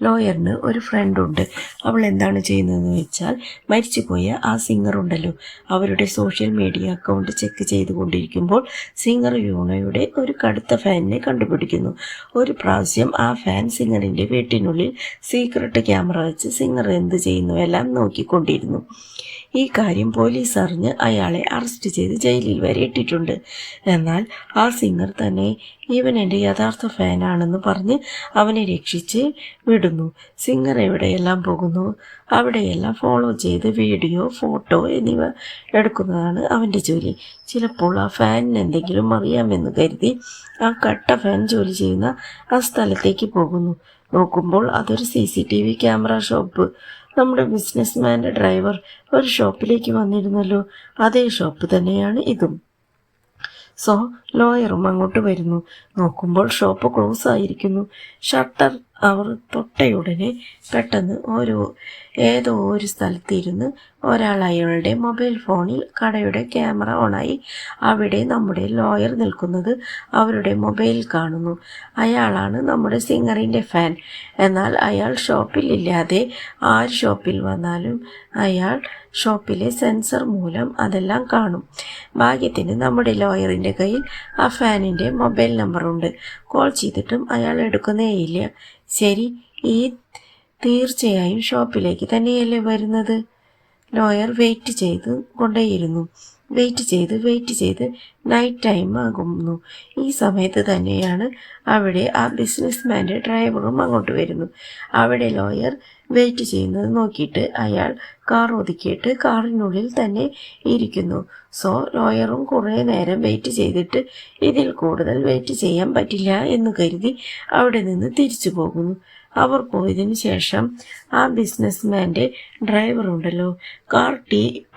ലോയറിന് ഒരു ഫ്രണ്ടുണ്ട്. അവൾ എന്താണ് ചെയ്യുന്നതെന്ന് വെച്ചാൽ, മരിച്ചുപോയ ആ സിംഗർ ഉണ്ടല്ലോ, അവരുടെ സോഷ്യൽ മീഡിയ അക്കൗണ്ട് ചെക്ക് ചെയ്തുകൊണ്ടിരിക്കുമ്പോൾ സിംഗർ യൂണയുടെ ഒരു കടുത്ത ഫാനിനെ കണ്ടുപിടിക്കുന്നു. ഒരു പ്രാവശ്യം ആ ഫാൻ സിംഗറിൻ്റെ വീട്ടിനുള്ളിൽ സീക്രട്ട് ക്യാമറ വെച്ച് സിംഗർ എന്ത് ചെയ്യുന്നു എല്ലാം നോക്കിക്കൊണ്ടിരുന്നു. ഈ കാര്യം പോലീസ് അറിഞ്ഞ് അയാളെ അറസ്റ്റ് ചെയ്ത് ജയിലിൽ വരെ ഇട്ടിട്ടുണ്ട്. എന്നാൽ ആ സിംഗർ തന്നെ ഇവൻ എൻ്റെ യഥാർത്ഥ ഫാനാണെന്ന് പറഞ്ഞ് അവനെ രക്ഷിച്ച് വിടുന്നു. സിംഗർ എവിടെയെല്ലാം പോകുന്നു അവിടെയെല്ലാം ഫോളോ ചെയ്ത് വീഡിയോ, ഫോട്ടോ എന്നിവ എടുക്കുന്നതാണ് അവൻ്റെ ജോലി. ചിലപ്പോൾ ആ ഫാനിന് എന്തെങ്കിലും അറിയാമെന്ന് കരുതി ആ കട്ട ഫാൻ ജോലി ചെയ്യുന്ന ആ സ്ഥലത്തേക്ക് പോകുന്നു. നോക്കുമ്പോൾ അതൊരു CCTV ക്യാമറ ഷോപ്പ്. നമ്മുടെ ബിസിനസ്മാൻ്റെ ഡ്രൈവർ ഒരു ഷോപ്പിലേക്ക് വന്നിരുന്നല്ലോ, അതേ ഷോപ്പ് തന്നെയാണ് ഇതും. സോ ലോയറും അങ്ങോട്ട് വരുന്നു. നോക്കുമ്പോൾ ഷോപ്പ് ക്ലോസ് ആയിരിക്കുന്നു. ഷട്ടർ അവർ തൊട്ടയുടനെ പെട്ടെന്ന് ഏതോ ഒരു സ്ഥലത്തിരുന്ന് ഒരാൾ അയാളുടെ മൊബൈൽ ഫോണിൽ കടയുടെ ക്യാമറ ഓണായി അവിടെ നമ്മുടെ ലോയർ നിൽക്കുന്നത് അവരുടെ മൊബൈലിൽ കാണുന്നു. അയാളാണ് നമ്മുടെ സിംഗറിൻ്റെ ഫാൻ. എന്നാൽ അയാൾ ഷോപ്പിൽ ഇല്ലാതെ ആര് ഷോപ്പിൽ വന്നാലും അയാൾ ഷോപ്പിലെ സെൻസർ മൂലം അതെല്ലാം കാണും. ഭാഗ്യത്തിന് നമ്മുടെ ലോയറിൻ്റെ കയ്യിൽ ആ ഫാനിൻ്റെ മൊബൈൽ നമ്പറുണ്ട്. കോൾ ചെയ്തിട്ടും അയാൾ എടുക്കുന്നേയില്ല. ശരി, ഈ തീർച്ചയായും ഷോപ്പിലേക്ക് തന്നെയല്ലേ വരുന്നത്? ലോയർ വെയിറ്റ് ചെയ്ത് കൊണ്ടേയിരുന്നു. വെയിറ്റ് ചെയ്ത് നൈറ്റ് ടൈം ആകുന്നു. ഈ സമയത്ത് തന്നെയാണ് അവിടെ ആ ബിസിനസ്മാൻ്റെ ഡ്രൈവറും അങ്ങോട്ട് വരുന്നു. അവിടെ ലോയർ വെയിറ്റ് ചെയ്യുന്നത് നോക്കിയിട്ട് അയാൾ കാർ ഒതുക്കിയിട്ട് കാറിനുള്ളിൽ തന്നെ ഇരിക്കുന്നു. സോ ലോയറും കുറേ നേരം വെയിറ്റ് ചെയ്തിട്ട് ഇതിൽ കൂടുതൽ വെയിറ്റ് ചെയ്യാൻ പറ്റില്ല എന്ന് കരുതി അവിടെ നിന്ന് തിരിച്ചു പോകുന്നു. അവർ പോയതിനു ശേഷം ആ ബിസിനസ്മാൻ്റെ ഡ്രൈവറുണ്ടല്ലോ, കാർ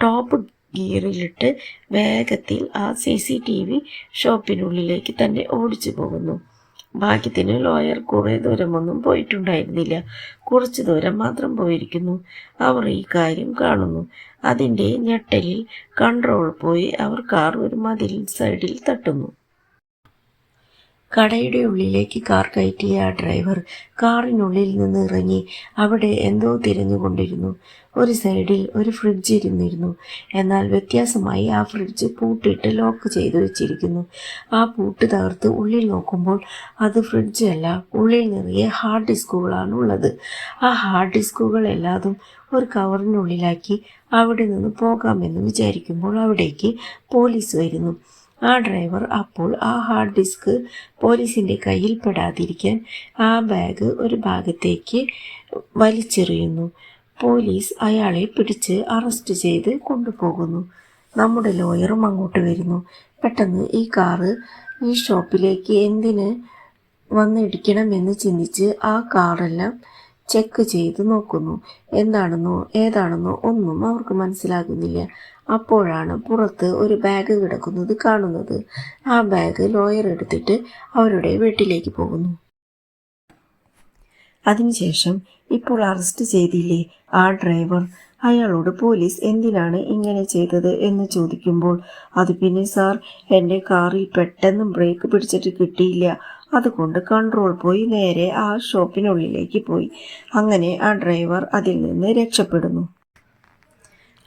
ടോപ്പ് ഗിയറിലിട്ട് വേഗത്തിൽ ആ CCTV ഷോപ്പിനുള്ളിലേക്ക് തന്നെ ഓടിച്ചു പോകുന്നു. ഭാഗ്യത്തിന് ലോയർ കുറേ ദൂരമൊന്നും പോയിട്ടുണ്ടായിരുന്നില്ല, കുറച്ച് ദൂരം മാത്രം പോയിരിക്കുന്നു. അവർ ഈ കാര്യം കാണുന്നു. അതിൻ്റെ ഞെട്ടലിൽ കൺട്രോൾ പോയി അവർ കാർ ഒരു മതിൽ സൈഡിൽ തട്ടുന്നു. കടയുടെ ഉള്ളിലേക്ക് കാർ കയറ്റിയ ആ ഡ്രൈവർ കാറിനുള്ളിൽ നിന്ന് ഇറങ്ങി അവിടെ എന്തോ തിരഞ്ഞുകൊണ്ടിരുന്നു. ഒരു സൈഡിൽ ഒരു ഫ്രിഡ്ജ് ഇരുന്നിരുന്നു. എന്നാൽ വ്യത്യാസമായി ആ ഫ്രിഡ്ജ് പൂട്ടിയിട്ട് ലോക്ക് ചെയ്തു വെച്ചിരിക്കുന്നു. ആ പൂട്ട് തകർത്ത് ഉള്ളിൽ നോക്കുമ്പോൾ അത് ഫ്രിഡ്ജ് അല്ല, ഉള്ളിൽ നിറയെ ഹാർഡ് ഡിസ്കുകളാണ് ഉള്ളത്. ആ ഹാർഡ് ഡിസ്കുകൾ എല്ലാതും ഒരു കവറിനുള്ളിലാക്കി അവിടെ നിന്ന് പോകാമെന്ന് വിചാരിക്കുമ്പോൾ അവിടേക്ക് പോലീസ് വരുന്നു. ആ ഡ്രൈവർ അപ്പോൾ ആ ഹാർഡ് ഡിസ്ക് പോലീസിൻ്റെ കയ്യിൽ പെടാതിരിക്കാൻ ആ ബാഗ് ഒരു ഭാഗത്തേക്ക് വലിച്ചെറിയുന്നു. പോലീസ് അയാളെ പിടിച്ച് അറസ്റ്റ് ചെയ്ത് കൊണ്ടുപോകുന്നു. നമ്മുടെ ലോയറും അങ്ങോട്ട് വരുന്നു. പെട്ടെന്ന് ഈ കാറ് ഈ ഷോപ്പിലേക്ക് എന്തിന് വന്നിടിക്കണമെന്ന് ചിന്തിച്ച് ആ കാറെല്ലാം ചെക്ക് ചെയ്ത് നോക്കുന്നു. എന്താണെന്നോ ഏതാണെന്നോ ഒന്നും അവർക്ക് മനസ്സിലാകുന്നില്ല. അപ്പോഴാണ് പുറത്ത് ഒരു ബാഗ് കിടക്കുന്നത് കാണുന്നത്. ആ ബാഗ് ലോയർ എടുത്തിട്ട് അവരുടെ വീട്ടിലേക്ക് പോകുന്നു. അതിനുശേഷം ഇപ്പോൾ അറസ്റ്റ് ചെയ്തില്ലേ ആ ഡ്രൈവർ, അയാളോട് പോലീസ് എന്തിനാണ് ഇങ്ങനെ ചെയ്തത് എന്ന് ചോദിക്കുമ്പോൾ, അത് പിന്നെ സാർ, എൻ്റെ കാറിൽ പെട്ടെന്ന് ബ്രേക്ക് പിടിച്ചിട്ട് കിട്ടിയില്ല, അതുകൊണ്ട് കൺട്രോൾ പോയി നേരെ ആ ഷോപ്പിനുള്ളിലേക്ക് പോയി. അങ്ങനെ ആ ഡ്രൈവർ അതിൽ നിന്ന് രക്ഷപ്പെടുന്നു.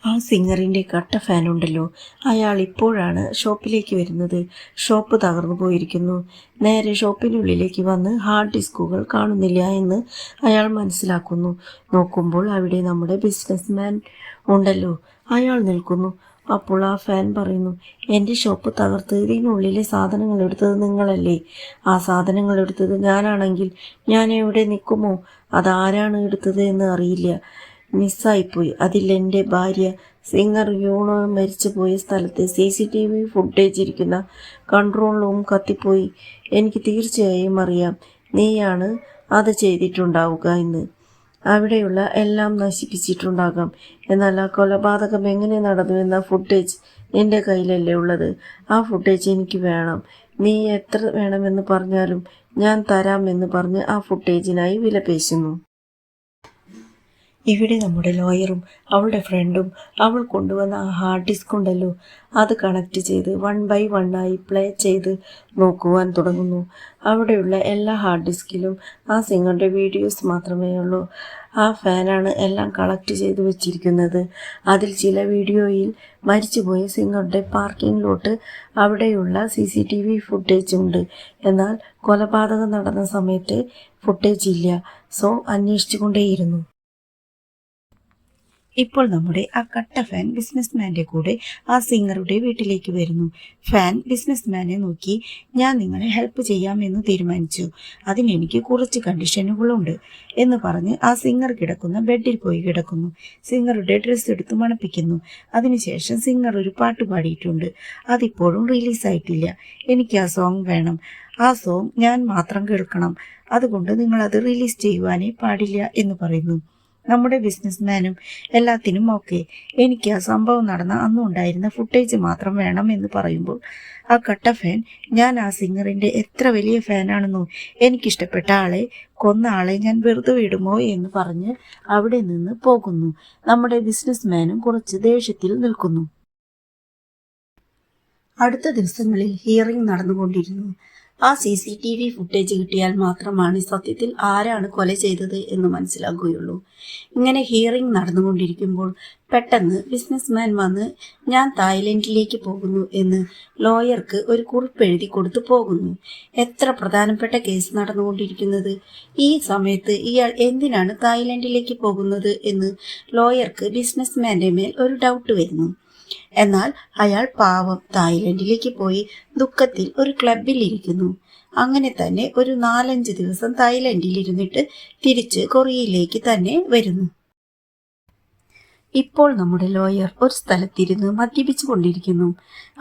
ആ സിംഗറിൻ്റെ കട്ട ഫാനുണ്ടല്ലോ, അയാൾ ഇപ്പോഴാണ് ഷോപ്പിലേക്ക് വരുന്നത്. ഷോപ്പ് തകർന്നു പോയിരിക്കുന്നു. നേരെ ഷോപ്പിനുള്ളിലേക്ക് വന്ന് ഹാർഡ് ഡിസ്കുകൾ കാണുന്നില്ല എന്ന് അയാൾ മനസ്സിലാക്കുന്നു. നോക്കുമ്പോൾ അവിടെ നമ്മുടെ ബിസിനസ്മാൻ ഉണ്ടല്ലോ, അയാൾ നിൽക്കുന്നു. അപ്പോൾ ആ ഫാൻ പറയുന്നു, എൻ്റെ ഷോപ്പ് തകർത്ത് ഇതിനുള്ളിലെ സാധനങ്ങൾ എടുത്തത് നിങ്ങളല്ലേ? ആ സാധനങ്ങൾ എടുത്തത് ഞാനാണെങ്കിൽ ഞാൻ എവിടെ നിൽക്കുമോ? അതാരാണ് എടുത്തത് എന്ന് അറിയില്ല, മിസ്സായിപ്പോയി. അതിൽ എൻ്റെ ഭാര്യ സിംഗർ യൂണോ മരിച്ചു പോയ സ്ഥലത്ത് CCTV ഫുട്ടേജ് ഇരിക്കുന്ന കൺട്രോൾ റൂം കത്തിപ്പോയി. എനിക്ക് തീർച്ചയായും അറിയാം നീയാണ് അത് ചെയ്തിട്ടുണ്ടാവുക എന്ന്. അവിടെയുള്ള എല്ലാം നശിപ്പിച്ചിട്ടുണ്ടാകാം. എന്നാൽ ആ കൊലപാതകം എങ്ങനെ നടന്നു എന്ന ഫുട്ടേജ് നിന്റെ കയ്യിലല്ലേ ഉള്ളത്? ആ ഫുട്ടേജ് എനിക്ക് വേണം. നീ എത്ര വേണമെന്ന് പറഞ്ഞാലും ഞാൻ തരാമെന്ന് പറഞ്ഞ് ആ ഫുട്ടേജിനായി വിലപേശുന്നു. ഇവിടെ നമ്മുടെ ലോയറും അവളുടെ ഫ്രണ്ടും അവൾ കൊണ്ടുവന്ന ആ ഹാർഡ് ഡിസ്ക് ഉണ്ടല്ലോ, അത് കണക്ട് ചെയ്ത് 1 by 1 ആയി പ്ലേ ചെയ്ത് നോക്കുവാൻ തുടങ്ങുന്നു. അവിടെയുള്ള എല്ലാ ഹാർഡ് ഡിസ്കിലും ആ സിംഗറിൻ്റെ വീഡിയോസ് മാത്രമേ ഉള്ളൂ. ആ ഫാനാണ് എല്ലാം കളക്ട് ചെയ്ത് വെച്ചിരിക്കുന്നത്. അതിൽ ചില വീഡിയോയിൽ മരിച്ചുപോയ സിംഗറുടെ പാർക്കിംഗ് ലോട്ട് അവിടെയുള്ള CCTV ഫുട്ടേജ് ഉണ്ട്. എന്നാൽ കൊലപാതകം നടന്ന സമയത്ത് ഫുട്ടേജ് ഇല്ല. സോ അന്വേഷിച്ചു കൊണ്ടേയിരുന്നു. ഇപ്പോൾ നമ്മുടെ ആ കട്ട ഫാൻ ബിസിനസ്മാൻ്റെ കൂടെ ആ സിംഗറുടെ വീട്ടിലേക്ക് വരുന്നു. ഫാൻ ബിസിനസ്മാനെ നോക്കി, ഞാൻ നിങ്ങളെ ഹെൽപ്പ് ചെയ്യാമെന്ന് തീരുമാനിച്ചു. അതിനെനിക്ക് കുറച്ച് കണ്ടീഷനുകളുണ്ട് എന്ന് പറഞ്ഞ് ആ സിംഗർ കിടക്കുന്ന ബെഡിൽ പോയി കിടക്കുന്നു. സിംഗറുടെ ഡ്രസ്സ് എടുത്ത് മണപ്പിക്കുന്നു. അതിനുശേഷം സിംഗർ ഒരു പാട്ട് പാടിയിട്ടുണ്ട്. അതിപ്പോഴും റിലീസായിട്ടില്ല. എനിക്ക് ആ സോങ് വേണം. ആ സോങ് ഞാൻ മാത്രം കേൾക്കണം. അതുകൊണ്ട് നിങ്ങളത് റിലീസ് ചെയ്യുവാനേ പാടില്ല എന്ന് പറയുന്നു. നമ്മുടെ ബിസിനസ്മാനും എല്ലാത്തിനും ഓക്കെ. എനിക്ക് ആ സംഭവം നടന്ന അന്നുണ്ടായിരുന്ന ഫുട്ടേജ് മാത്രം വേണം എന്ന് പറയുമ്പോൾ ആ കട്ട ഫാൻ, ഞാൻ ആ സിംഗറിൻ്റെ എത്ര വലിയ ഫാനാണെന്നോ, എനിക്കിഷ്ടപ്പെട്ട ആളെ കൊന്ന ആളെ ഞാൻ വെറുതെ വിടുമോ എന്ന് പറഞ്ഞ് അവിടെ നിന്ന് പോകുന്നു. നമ്മുടെ ബിസിനസ്മാനും കുറച്ച് ദേഷ്യത്തിൽ നിൽക്കുന്നു. അടുത്ത ദിവസങ്ങളിൽ ഹിയറിംഗ് നടന്നുകൊണ്ടിരുന്നു. ആ CCTV ഫുട്ടേജ് കിട്ടിയാൽ മാത്രമാണ് സത്യത്തിൽ ആരാണ് കൊല ചെയ്തത് എന്ന് മനസ്സിലാക്കുകയുള്ളൂ. ഇങ്ങനെ ഹിയറിംഗ് നടന്നുകൊണ്ടിരിക്കുമ്പോൾ പെട്ടെന്ന് ബിസിനസ്മാൻ വന്ന്, ഞാൻ തായ്ലൻഡിലേക്ക് പോകുന്നു എന്ന് ലോയർക്ക് ഒരു കുറിപ്പ് എഴുതി കൊടുത്തു പോകുന്നു. എത്ര പ്രധാനപ്പെട്ട കേസ് നടന്നുകൊണ്ടിരിക്കുന്നത്. ഈ സമയത്ത് ഇയാൾ എന്തിനാണ് തായ്ലൻഡിലേക്ക് പോകുന്നത് എന്ന് ലോയർക്ക് ബിസിനസ്മാൻ്റെ മേൽ ഒരു ഡൗട്ട് വരുന്നു. എന്നാൽ അയാൾ പാവം തായ്ലൻഡിലേക്ക് പോയി ദുഃഖത്തിൽ ഒരു ക്ലബിൽ ഇരിക്കുന്നു. അങ്ങനെ തന്നെ ഒരു 4-5 ദിവസം തായ്ലൻഡിൽ ഇരുന്നിട്ട് തിരിച്ച് കൊറിയയിലേക്ക് തന്നെ വരുന്നു. ഇപ്പോൾ നമ്മുടെ ലോയർ ഒരു സ്ഥലത്തിരുന്ന് മദ്യപിച്ചു കൊണ്ടിരിക്കുന്നു.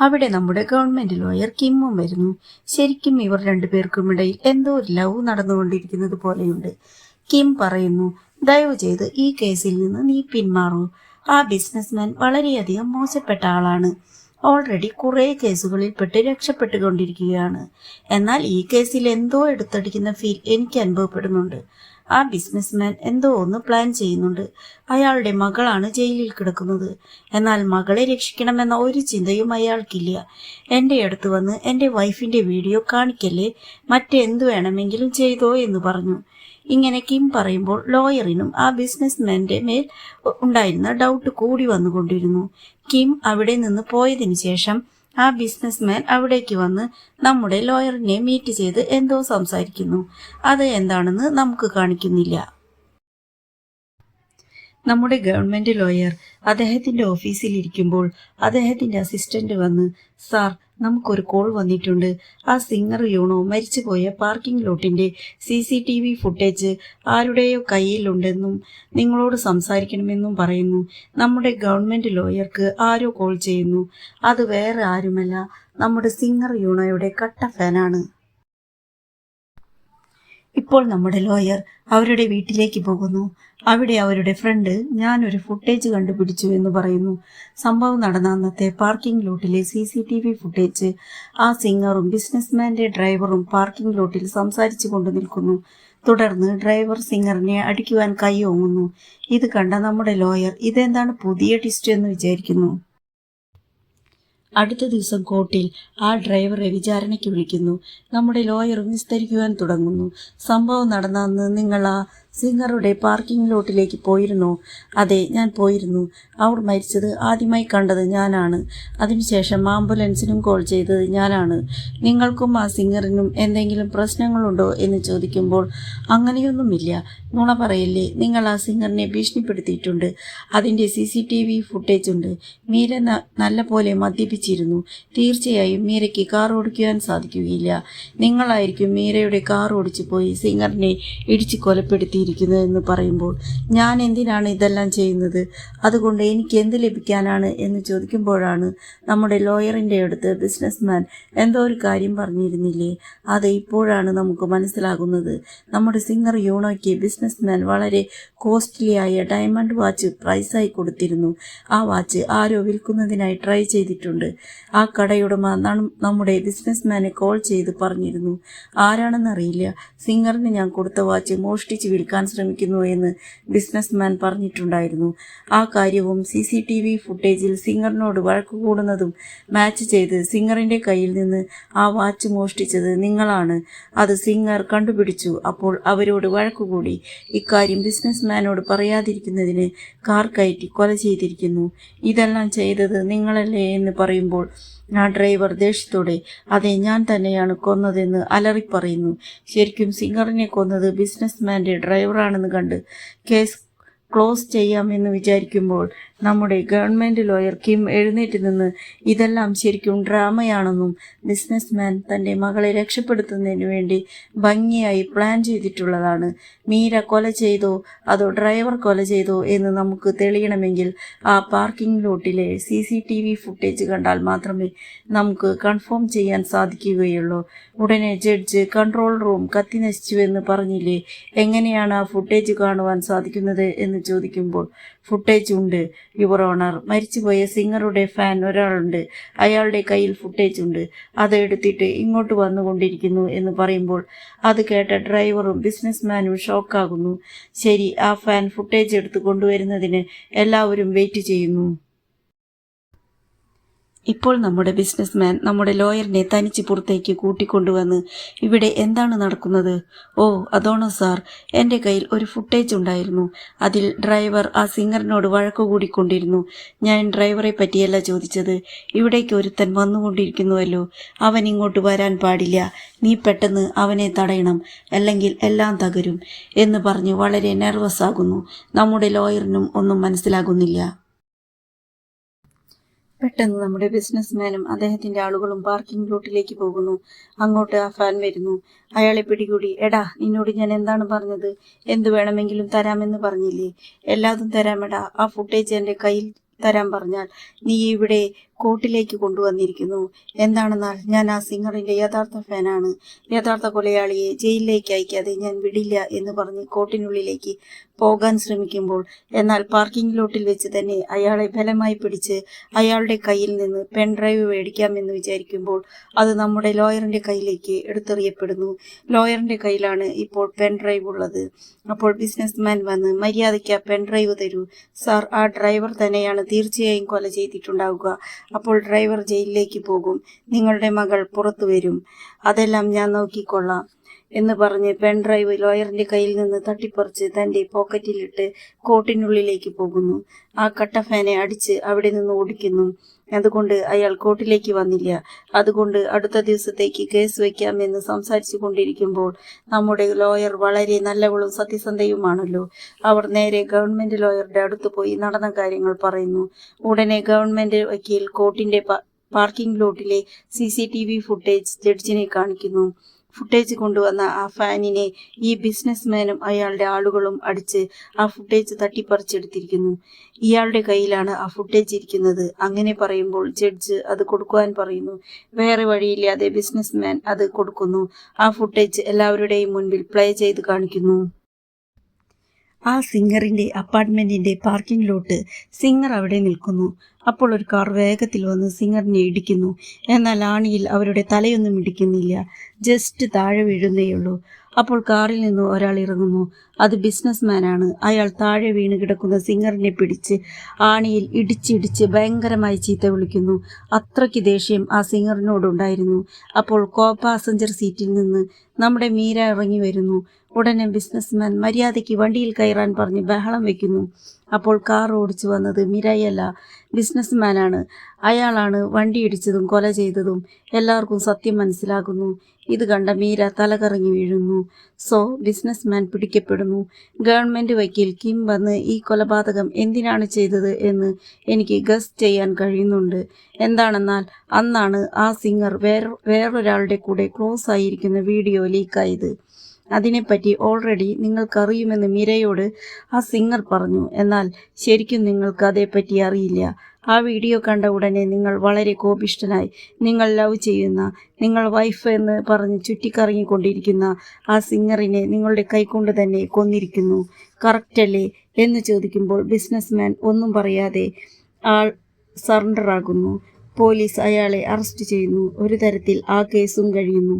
അവിടെ നമ്മുടെ ഗവൺമെന്റ് ലോയർ കിമ്മും വരുന്നു. ശരിക്കും ഇവർ രണ്ടുപേർക്കും ഇടയിൽ എന്തോ ഒരു ലവ് നടന്നുകൊണ്ടിരിക്കുന്നത് പോലെയുണ്ട്. കിം പറയുന്നു, ദയവ് ചെയ്ത് ഈ കേസിൽ നിന്ന് നീ പിന്മാറൂ. ആ ബിസിനസ്മാൻ വളരെയധികം മോശപ്പെട്ട ആളാണ്. ഓൾറെഡി കുറേ കേസുകളിൽ പെട്ട് രക്ഷപ്പെട്ടുകൊണ്ടിരിക്കുകയാണ്. എന്നാൽ ഈ കേസിൽ എന്തോ എടുത്തടിക്കുന്ന ഫീൽ എനിക്ക് അനുഭവപ്പെടുന്നുണ്ട്. ആ ബിസിനസ്മാൻ എന്തോ ഒന്ന് പ്ലാൻ ചെയ്യുന്നുണ്ട്. അയാളുടെ മകളാണ് ജയിലിൽ കിടക്കുന്നത്. എന്നാൽ മകളെ രക്ഷിക്കണമെന്ന ഒരു ചിന്തയും അയാൾക്കില്ല. എൻ്റെ അടുത്ത് വന്ന് എൻ്റെ വൈഫിൻ്റെ വീഡിയോ കാണിക്കല്ലേ, മറ്റെന്തു വേണമെങ്കിലും ചെയ്തോ എന്ന് പറഞ്ഞു. ഇങ്ങനെ കിം പറയുമ്പോൾ ലോയറിനും ആ ബിസിനസ്മാൻ്റെ മേൽ ഉണ്ടായിരുന്ന ഡൗട്ട് കൂടി വന്നുകൊണ്ടിരുന്നു. കിം അവിടെ നിന്ന് പോയതിനു ശേഷം ആ ബിസിനസ്മാൻ അവിടേക്ക് വന്ന് നമ്മുടെ ലോയറിനെ മീറ്റ് ചെയ്ത് എന്തോ സംസാരിക്കുന്നു. അത് എന്താണെന്ന് നമുക്ക് കാണിക്കുന്നില്ല. നമ്മുടെ ഗവൺമെന്റ് ലോയർ അദ്ദേഹത്തിന്റെ ഓഫീസിലിരിക്കുമ്പോൾ അദ്ദേഹത്തിന്റെ അസിസ്റ്റന്റ് വന്ന്, സാർ, നമുക്കൊരു കോൾ വന്നിട്ടുണ്ട്. ആ സിംഗർ യൂണോ മരിച്ചുപോയ പാർക്കിംഗ് ലോട്ടിന്റെ CCTV ഫുട്ടേജ് ആരുടെയോ കയ്യിലുണ്ടെന്നും നിങ്ങളോട് സംസാരിക്കണമെന്നും പറയുന്നു. നമ്മുടെ ഗവൺമെന്റ് ലോയർക്ക് ആരോ കോൾ ചെയ്യുന്നു. അത് വേറെ ആരുമല്ല, നമ്മുടെ സിംഗർ യൂണോയുടെ കട്ട ഫാനാണ്. ഇപ്പോൾ നമ്മുടെ ലോയർ അവരുടെ വീട്ടിലേക്ക് പോകുന്നു. അവിടെ അവരുടെ ഫ്രണ്ട് ഞാനൊരു ഫുട്ടേജ് കണ്ടുപിടിച്ചു എന്ന് പറയുന്നു. സംഭവം നടന്ന അന്നത്തെ പാർക്കിംഗ് ലോട്ടിലെ CCTV ഫുട്ടേജ്. ആ സിംഗറും ബിസിനസ്മാന്റെ ഡ്രൈവറും പാർക്കിംഗ് ലോട്ടിൽ സംസാരിച്ചു കൊണ്ട് നിൽക്കുന്നു. തുടർന്ന് ഡ്രൈവർ സിംഗറിനെ അടിക്കുവാൻ കൈ ഓങ്ങുന്നു. ഇത് കണ്ട നമ്മുടെ ലോയർ ഇതെന്താണ് പുതിയ ട്വിസ്റ്റ് എന്ന് വിചാരിക്കുന്നു. അടുത്ത ദിവസം കോർട്ടിൽ ആ ഡ്രൈവറെ വിചാരണയ്ക്ക് വിളിക്കുന്നു. നമ്മുടെ ലോയറും വിസ്തരിക്കുവാൻ തുടങ്ങുന്നു. സംഭവം നടന്ന അന്ന് നിങ്ങൾ ആ സിംഗറുടെ പാർക്കിംഗ് ലോട്ടിലേക്ക് പോയിരുന്നോ? അതെ, ഞാൻ പോയിരുന്നു. അവർ മരിച്ചത് ആദ്യമായി കണ്ടത് ഞാനാണ്. അതിനുശേഷം ആംബുലൻസിനും കോൾ ചെയ്തത് ഞാനാണ്. നിങ്ങൾക്കും ആ സിംഗറിനും എന്തെങ്കിലും പ്രശ്നങ്ങളുണ്ടോ എന്ന് ചോദിക്കുമ്പോൾ അങ്ങനെയൊന്നുമില്ല. നുണ പറയല്ലേ, നിങ്ങൾ ആ സിംഗറിനെ ഭീഷണിപ്പെടുത്തിയിട്ടുണ്ട്. അതിൻ്റെ CCTV ഫുട്ടേജ് ഉണ്ട്. മീര നല്ല പോലെ മദ്യപിച്ചിരുന്നു. തീർച്ചയായും മീരയ്ക്ക് കാർ ഓടിക്കുവാൻ സാധിക്കുകയില്ല. നിങ്ങളായിരിക്കും മീരയുടെ കാർ ഓടിച്ചു പോയി സിംഗറിനെ ഇടിച്ച് കൊലപ്പെടുത്തി എന്ന് പറയുമ്പോൾ ഞാൻ എന്തിനാണ് ഇതെല്ലാം ചെയ്യുന്നത്? അതുകൊണ്ട് എനിക്ക് എന്ത് ലഭിക്കാനാണ് എന്ന് ചോദിക്കുമ്പോഴാണ് നമ്മുടെ ലോയറിൻ്റെ അടുത്ത് ബിസിനസ്മാൻ എന്തോ ഒരു കാര്യം പറഞ്ഞിരുന്നില്ലേ, അത് ഇപ്പോഴാണ് നമുക്ക് മനസ്സിലാകുന്നത്. നമ്മുടെ സിംഗർ യൂണോയ്ക്ക് ബിസിനസ്മാൻ വളരെ കോസ്റ്റ്ലിയായ ഡയമണ്ട് വാച്ച് പ്രൈസായി കൊടുത്തിരുന്നു. ആ വാച്ച് ആരോ വിൽക്കുന്നതിനായി ട്രൈ ചെയ്തിട്ടുണ്ട്. ആ കടയുടമ നമ്മുടെ ബിസിനസ്മാനെ കോൾ ചെയ്ത് പറഞ്ഞിരുന്നു. ആരാണെന്നറിയില്ല, സിംഗറിന് ഞാൻ കൊടുത്ത വാച്ച് മോഷ്ടിച്ച് വിൽക്കാൻ ശ്രമിക്കുന്നു എന്ന് ബിസിനസ്മാൻ പറഞ്ഞിട്ടുണ്ടായിരുന്നു. ആ കാര്യവും CCTV ഫുട്ടേജിൽ സിംഗറിനോട് വഴക്കു കൂടുന്നതും മാച്ച് ചെയ്ത് സിംഗറിൻ്റെ കയ്യിൽ നിന്ന് ആ വാച്ച് മോഷ്ടിച്ചത് നിങ്ങളാണ്. അത് സിംഗർ കണ്ടുപിടിച്ചു. അപ്പോൾ അവരോട് വഴക്കുകൂടി. ഇക്കാര്യം ബിസിനസ്മാനോട് പറയാതിരിക്കുന്നതിന് കാർ കയറ്റി കൊല ചെയ്തിരിക്കുന്നു. ഇതെല്ലാം ചെയ്തത് നിങ്ങളല്ലേ എന്ന് പറയുമ്പോൾ ആ ഡ്രൈവർ ദേഷ്യത്തോടെ അതെ, ഞാൻ തന്നെയാണ് കൊന്നതെന്ന് അലറിപ്പറയുന്നു. ശരിക്കും സിംഗറിനെ കൊന്നത് ബിസിനസ്മാന്റെ ഡ്രൈവറാണെന്ന് കണ്ട് കേസ് ക്ലോസ് ചെയ്യാമെന്ന് വിചാരിക്കുമ്പോൾ നമ്മുടെ ഗവൺമെൻറ് ലോയർ കിം എഴുന്നേറ്റ് നിന്ന് ഇതെല്ലാം ശരിക്കും ഡ്രാമയാണെന്നും ബിസിനസ്മാൻ തൻ്റെ മകളെ രക്ഷപ്പെടുത്തുന്നതിന് വേണ്ടി ഭംഗിയായി പ്ലാൻ ചെയ്തിട്ടുള്ളതാണ്. മീര കൊല ചെയ്തോ അതോ ഡ്രൈവർ കൊല ചെയ്തോ എന്ന് നമുക്ക് തെളിയണമെങ്കിൽ ആ പാർക്കിംഗ് ലോട്ടിലെ CCTV ഫുട്ടേജ് കണ്ടാൽ മാത്രമേ നമുക്ക് കൺഫേം ചെയ്യാൻ സാധിക്കുകയുള്ളൂ. ഉടനെ ജഡ്ജ് കൺട്രോൾ റൂം കത്തി നശിച്ചുവെന്ന് പറഞ്ഞില്ലേ, എങ്ങനെയാണ് ആ ഫുട്ടേജ് കാണുവാൻ സാധിക്കുന്നത് എന്ന് ചോദിക്കുമ്പോൾ ഫുട്ടേജ് ഉണ്ട് യുവർ ഓണർ. മരിച്ചുപോയ സിംഗറുടെ ഫാൻ ഒരാളുണ്ട്. അയാളുടെ കയ്യിൽ ഫുട്ടേജ് ഉണ്ട്. അതെടുത്തിട്ട് ഇങ്ങോട്ട് വന്നുകൊണ്ടിരിക്കുന്നു എന്ന് പറയുമ്പോൾ അത് കേട്ട ഡ്രൈവറും ബിസിനസ്മാനും ഷോക്കാകുന്നു. ശരി, ആ ഫാൻ ഫുട്ടേജ് എടുത്ത് കൊണ്ടുവരുന്നതിന് എല്ലാവരും വെയിറ്റ് ചെയ്യുന്നു. ഇപ്പോൾ നമ്മുടെ ബിസിനസ്മാൻ നമ്മുടെ ലോയറിനെ തനിച്ച് പുറത്തേക്ക് കൂട്ടിക്കൊണ്ടുവന്ന് ഇവിടെ എന്താണ് നടക്കുന്നത്? ഓ അതാണോ സാർ, എൻ്റെ കയ്യിൽ ഒരു ഫുട്ടേജ് ഉണ്ടായിരുന്നു. അതിൽ ഡ്രൈവർ ആ സിംഗറിനോട് വഴക്കുകൂടിക്കൊണ്ടിരുന്നു. ഞാൻ ഡ്രൈവറെ പറ്റിയല്ല ചോദിച്ചത്. ഇവിടേക്ക് ഒരുത്തൻ വന്നുകൊണ്ടിരിക്കുന്നുവല്ലോ, അവൻ ഇങ്ങോട്ട് വരാൻ പാടില്ല. നീ പെട്ടെന്ന് അവനെ തടയണം, അല്ലെങ്കിൽ എല്ലാം തകരും എന്ന് പറഞ്ഞ് വളരെ നെർവസ് ആകുന്നു. നമ്മുടെ ലോയറിനും ഒന്നും മനസ്സിലാകുന്നില്ല. പെട്ടെന്ന് നമ്മുടെ ബിസിനസ്മാനും അദ്ദേഹത്തിന്റെ ആളുകളും പാർക്കിംഗ് ലോട്ടിലേക്ക് പോകുന്നു. അങ്ങോട്ട് ആ ഫാൻ വരുന്നു. അയാളെ പിടികൂടി എടാ, നിന്നോട് ഞാൻ എന്താണ് പറഞ്ഞത്? എന്തു വേണമെങ്കിലും തരാമെന്ന് പറഞ്ഞില്ലേ? എല്ലാതും തരാമെടാ. ആ ഫുട്ടേജ് എൻ്റെ കയ്യിൽ തരാൻ പറഞ്ഞാൽ നീ ഇവിടെ കോർട്ടിലേക്ക് കൊണ്ടുവന്നിരിക്കുന്നു. എന്താണെന്നാൽ ഞാൻ ആ സിംഗറിന്റെ യഥാർത്ഥ ഫാനാണ്. യഥാർത്ഥ കൊലയാളിയെ ജയിലിലേക്ക് അയക്കാതെ ഞാൻ വിടില്ല എന്ന് പറഞ്ഞ് കോർട്ടിനുള്ളിലേക്ക് പോകാൻ ശ്രമിക്കുമ്പോൾ എന്നാൽ പാർക്കിംഗ് ലോട്ടിൽ വെച്ച് തന്നെ അയാളെ ബലമായി പിടിച്ച് അയാളുടെ കയ്യിൽ നിന്ന് പെൻഡ്രൈവ് മേടിക്കാമെന്ന് വിചാരിക്കുമ്പോൾ അത് നമ്മുടെ ലോയറിന്റെ കയ്യിലേക്ക് എടുത്തെറിയപ്പെടുന്നു. ലോയറിന്റെ കയ്യിലാണ് ഇപ്പോൾ പെൻഡ്രൈവ് ഉള്ളത്. അപ്പോൾ ബിസിനസ്മാൻ വന്ന് മര്യാദയ്ക്ക് ആ പെൻഡ്രൈവ് തരൂ സാർ, ആ ഡ്രൈവർ തന്നെയാണ് തീർച്ചയായും കൊല ചെയ്തിട്ടുണ്ടാവുക. അപ്പോൾ ഡ്രൈവർ ജയിലിലേക്ക് പോകും, നിങ്ങളുടെ മകൾ പുറത്തു വരും, അതെല്ലാം ഞാൻ നോക്കിക്കൊള്ളാം എന്ന് പറഞ്ഞ് പെൻഡ്രൈവ് ലോയറിന്റെ കയ്യിൽ നിന്ന് തട്ടിപ്പറിച്ച് തന്റെ പോക്കറ്റിലിട്ട് കോർട്ടിനുള്ളിലേക്ക് പോകുന്നു. ആ കട്ട ഫാനെ അടിച്ച് അവിടെ നിന്ന് ഓടിക്കുന്നു. അതുകൊണ്ട് അയാൾ കോർട്ടിലേക്ക് വന്നില്ല. അതുകൊണ്ട് അടുത്ത ദിവസത്തേക്ക് കേസ് വയ്ക്കാമെന്ന് സംസാരിച്ചു കൊണ്ടിരിക്കുമ്പോൾ നമ്മുടെ ലോയർ വളരെ നല്ലവളും സത്യസന്ധയുമാണല്ലോ. അവർ നേരെ ഗവൺമെന്റ് ലോയറുടെ അടുത്ത് പോയി നടന്ന കാര്യങ്ങൾ പറയുന്നു. ഉടനെ ഗവൺമെന്റ് വക്കീൽ കോർട്ടിന്റെ പാർക്കിംഗ് ലോട്ടിലെ CCTV ഫുട്ടേജ് ജഡ്ജിനെ കാണിക്കുന്നു. ഫുട്ടേജ് കൊണ്ടുവന്ന ആ ഫാനിനെ ഈ ബിസിനസ്മാനും അയാളുടെ ആളുകളും അടിച്ച് ആ ഫുട്ടേജ് തട്ടിപ്പറിച്ചെടുത്തിരിക്കുന്നു. ഇയാളുടെ കയ്യിലാണ് ആ ഫുട്ടേജ് ഇരിക്കുന്നത്. അങ്ങനെ പറയുമ്പോൾ ജഡ്ജ് അത് കൊടുക്കുവാൻ പറയുന്നു. വേറെ വഴിയില്ലാതെ ബിസിനസ്മാൻ അത് കൊടുക്കുന്നു. ആ ഫുട്ടേജ് എല്ലാവരുടെയും മുൻപിൽ പ്ലേ ചെയ്ത് കാണിക്കുന്നു. ആ സിംഗറിന്റെ അപ്പാർട്ട്മെന്റിന്റെ പാർക്കിംഗ് ലോട്ട് സിംഗർ അവിടെ നിൽക്കുന്നു. അപ്പോൾ ഒരു കാർ വേഗത്തിൽ വന്ന് സിംഗറിനെ ഇടിക്കുന്നു. എന്നാൽ ആണിയിൽ അവരുടെ തലയൊന്നും ഇടിക്കുന്നില്ല, ജസ്റ്റ് താഴെ വീഴുന്നേയുള്ളൂ. അപ്പോൾ കാറിൽ നിന്ന് ഒരാൾ ഇറങ്ങുന്നു. അത് ബിസിനസ്മാനാണ്. അയാൾ താഴെ വീണ് കിടക്കുന്ന സിംഗറിനെ പിടിച്ച് ആണിയിൽ ഇടിച്ചിടിച്ച് ഭയങ്കരമായി ചീത്ത വിളിക്കുന്നു. അത്രയ്ക്ക് ദേഷ്യം ആ സിംഗറിനോടുണ്ടായിരുന്നു. അപ്പോൾ കോ പാസഞ്ചർ സീറ്റിൽ നിന്ന് നമ്മുടെ മീര ഇറങ്ങി വരുന്നു. ഉടനെ ബിസിനസ്മാൻ മര്യാദയ്ക്ക് വണ്ടിയിൽ കയറാൻ പറഞ്ഞ് ബഹളം വയ്ക്കുന്നു. അപ്പോൾ കാർ ഓടിച്ചു വന്നത് മിരയല്ല, ബിസിനസ്മാനാണ്. അയാളാണ് വണ്ടി ഇടിച്ചതും കൊല ചെയ്തതും. എല്ലാവർക്കും സത്യം മനസ്സിലാകുന്നു. ഇത് കണ്ട മീര തലകറങ്ങി വീഴുന്നു. സോ ബിസിനസ്മാൻ പിടിക്കപ്പെടുന്നു. ഗവൺമെന്റ് വക്കീൽ കിം വന്ന് ഈ കൊലപാതകം എന്തിനാണ് ചെയ്തത് എന്ന് എനിക്ക് ഗസ് ചെയ്യാൻ കഴിയുന്നുണ്ട്. എന്താണെന്നാൽ അന്നാണ് ആ സിംഗർ വേറൊരാളുടെ കൂടെ ക്ലോസ് ആയിരിക്കുന്ന വീഡിയോ ലീക്കായത്. അതിനെപ്പറ്റി ഓൾറെഡി നിങ്ങൾക്കറിയുമെന്ന് മീരയോട് ആ സിംഗർ പറഞ്ഞു. എന്നാൽ ശരിക്കും നിങ്ങൾക്ക് അതേപ്പറ്റി അറിയില്ല. ആ വീഡിയോ കണ്ട ഉടനെ നിങ്ങൾ വളരെ കോപിഷ്ഠനായി നിങ്ങൾ ലവ് ചെയ്യുന്ന, നിങ്ങൾ വൈഫ് എന്ന് പറഞ്ഞ് ചുറ്റിക്കറങ്ങിക്കൊണ്ടിരിക്കുന്ന ആ സിംഗറിനെ നിങ്ങളുടെ കൈകൊണ്ട് തന്നെ കൊന്നിരിക്കുന്നു. കറക്റ്റല്ലേ എന്ന് ചോദിക്കുമ്പോൾ ബിസിനസ്മാൻ ഒന്നും പറയാതെ ആൾ സറണ്ടർ ആകുന്നു. പോലീസ് അയാളെ അറസ്റ്റ് ചെയ്യുന്നു. ഒരു തരത്തിൽ ആ കേസും കഴിയുന്നു.